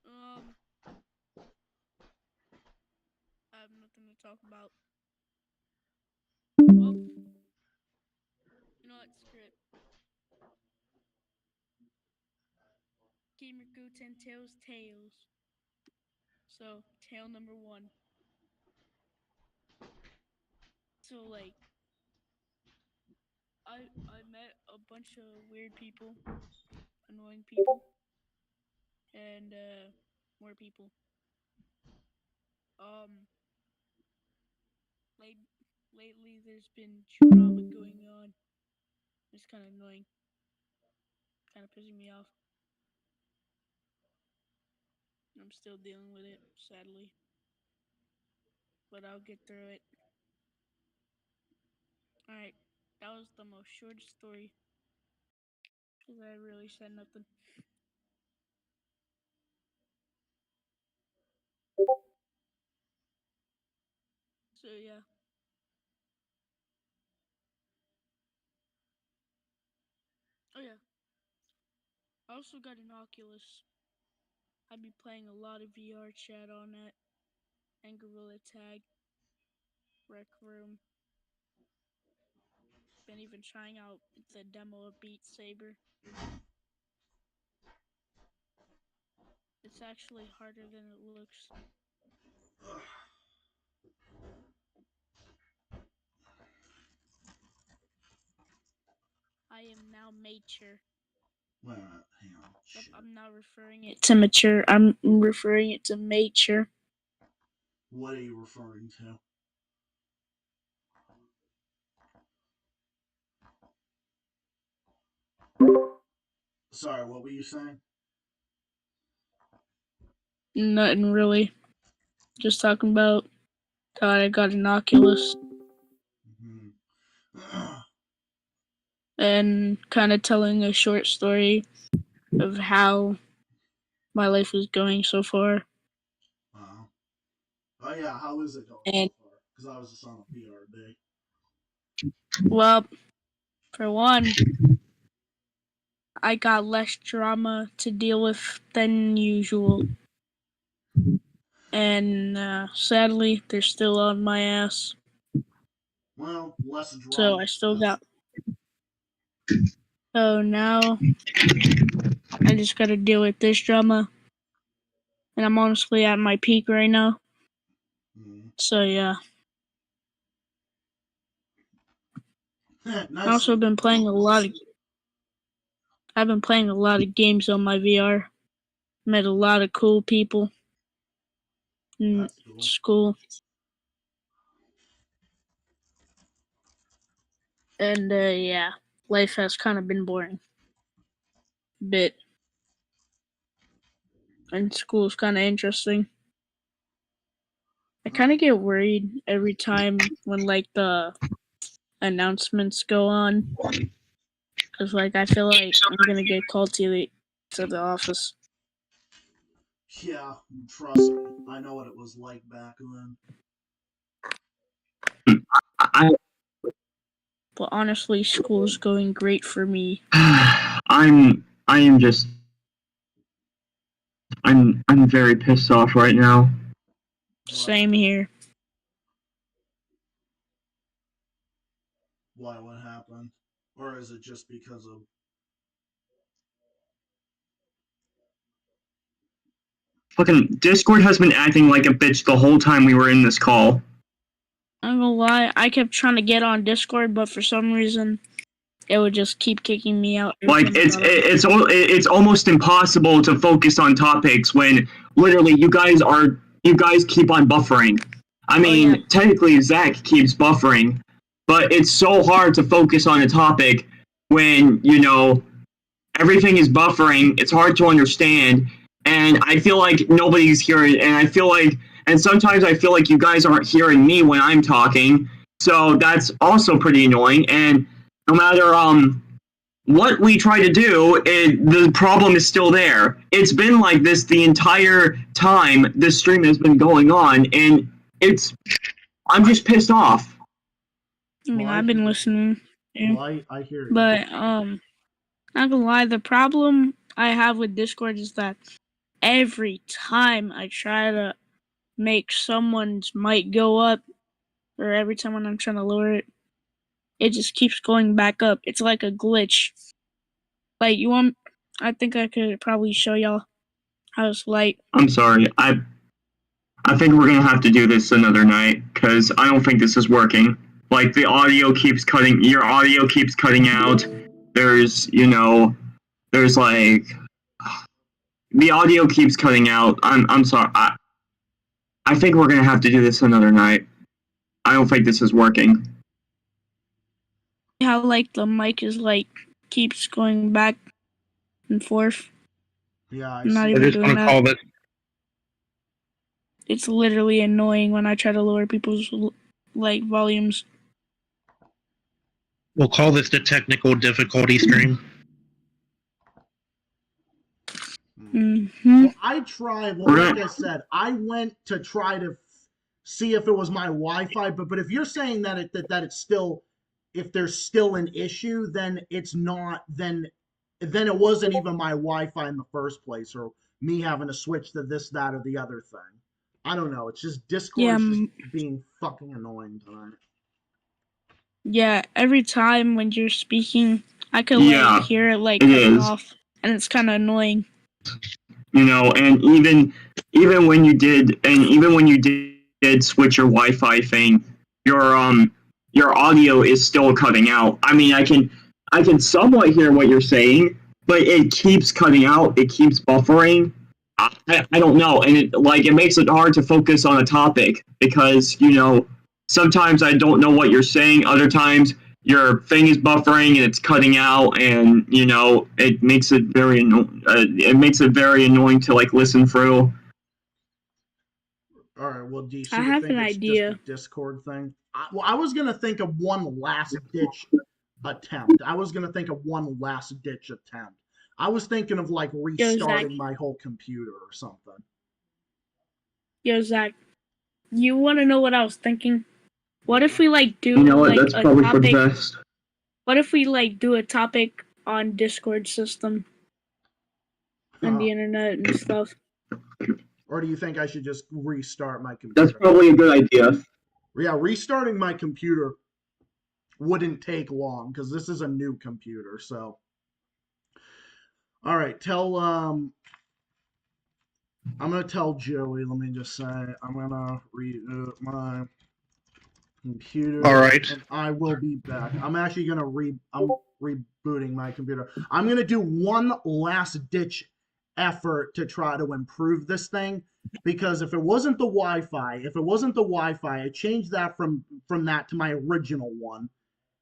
I have nothing to talk about. Well, you know what? Screw it. Gamer Guten tells tales. So, tale number 1. So, like, I met a bunch of weird people, annoying people, and more people. Lately there's been drama going on. It's kind of annoying, kind of pissing me off. I'm still dealing with it, sadly, but I'll get through it. Alright, that was the most shortest story, because I really said nothing. So yeah. Oh yeah. I also got an Oculus. I've been playing a lot of VR chat on it, and Gorilla Tag, Rec Room. Been even trying out the demo of Beat Saber. It's actually harder than it looks. I am now mature. Wait a minute, hang on. Shit. I'm not referring it to mature. I'm referring it to mature. What are you referring to? Sorry, what were you saying? Nothing really. Just talking about God, I got an Oculus and kind of telling a short story of how my life is going so far. Wow. Oh yeah, how is it going And so far? Because I was just on a PR day. well, for one, I got less drama to deal with than usual. And sadly, they're still on my ass. Well, less drama. So I still got. So now I just gotta deal with this drama. And I'm honestly at my peak right now. So yeah. Nice. I've also been playing a lot of. I've been playing a lot of games on my VR. Met a lot of cool people. That's cool. It's cool. And yeah, life has kind of been boring. A bit. And school's kind of interesting. I kind of get worried every time when like the announcements go on. Cause like I feel like I'm gonna get called to the office. Yeah, trust me. I know what it was like back then. But honestly, school's going great for me. I'm very pissed off right now. Same here. Why? What happened? Or is it just because of? Fucking Discord has been acting like a bitch the whole time we were in this call. I'm gonna lie, I kept trying to get on Discord, but for some reason, it would just keep kicking me out. Like it's almost impossible to focus on topics when literally you guys keep on buffering. I mean, technically Zach keeps buffering, but it's so hard to focus on a topic when everything is buffering. It's hard to understand, and I feel like nobody's hearing. And sometimes I feel like you guys aren't hearing me when I'm talking. So that's also pretty annoying. And no matter what we try to do, the problem is still there. It's been like this the entire time this stream has been going on, and I'm just pissed off. I mean, I've been listening. Yeah. Well, I hear you. But not gonna lie, the problem I have with Discord is that every time I try to make someone's mic go up, or every time when I'm trying to lower it, it just keeps going back up. It's like a glitch. Like I think I could probably show y'all how it's like. I'm sorry. I think we're gonna have to do this another night because I don't think this is working. Like the audio keeps cutting. Your audio keeps cutting out. There's like the audio keeps cutting out. I'm sorry. I think we're gonna have to do this another night. I don't think this is working. How like the mic is like keeps going back and forth. Yeah, I'm not even doing that. It's literally annoying when I try to lower people's like volumes. We'll call this the technical difficulty stream. Mm-hmm. Well, I tried. Well, like I said, I went to try to see if it was my Wi-Fi, but if you're saying that it's still, if there's still an issue, then it's not. Then it wasn't even my Wi-Fi in the first place, or me having to switch to this, that, or the other thing. I don't know. It's just Discord just being fucking annoying tonight. Yeah, every time when you're speaking, I could like hear it like cutting off, and it's kind of annoying. And even when you did switch your Wi-Fi thing, your audio is still cutting out. I mean, I can somewhat hear what you're saying, but it keeps cutting out. It keeps buffering. I don't know, and it makes it hard to focus on a topic because sometimes I don't know what you're saying. Other times your thing is buffering and it's cutting out, and it makes it very annoying to listen through. All right. Well, do you I have think an it's idea. just a Discord thing? I was gonna think of one last ditch attempt. I was thinking of restarting my whole computer or something. Yo, Zach, you want to know what I was thinking? What if we do That's a probably for the topic? best. What if we do a topic on Discord system and the internet and stuff? Or do you think I should just restart my computer? That's probably a good idea. Yeah, restarting my computer wouldn't take long because this is a new computer. So, all right, I'm gonna tell Joey. Let me just say, I'm gonna reboot my computer. All right. And I will be back. I'm actually gonna I'm rebooting my computer. I'm gonna do one last ditch effort to try to improve this thing, because if it wasn't the Wi-Fi, I changed that from that to my original one,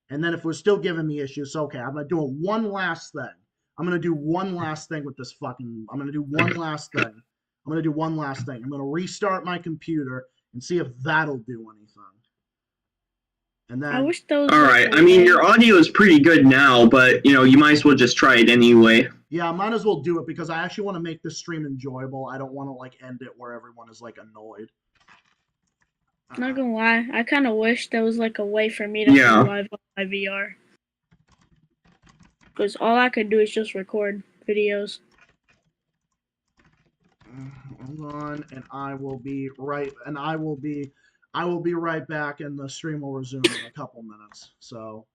and then if it was still giving me issues, so okay, I'm gonna do one last thing. I'm gonna do one last thing with this fucking. I'm gonna do one last thing. I'm gonna restart my computer and see if that'll do anything. And then, I wish those. All right. I mean, your audio is pretty good now, but you might as well just try it anyway. Yeah, I might as well do it because I actually want to make this stream enjoyable. I don't want to end it where everyone is annoyed. Not gonna lie, I kind of wish there was a way for me to go live on my VR. Because all I could do is just record videos. Hold on, and I will be right back, and the stream will resume in a couple minutes. So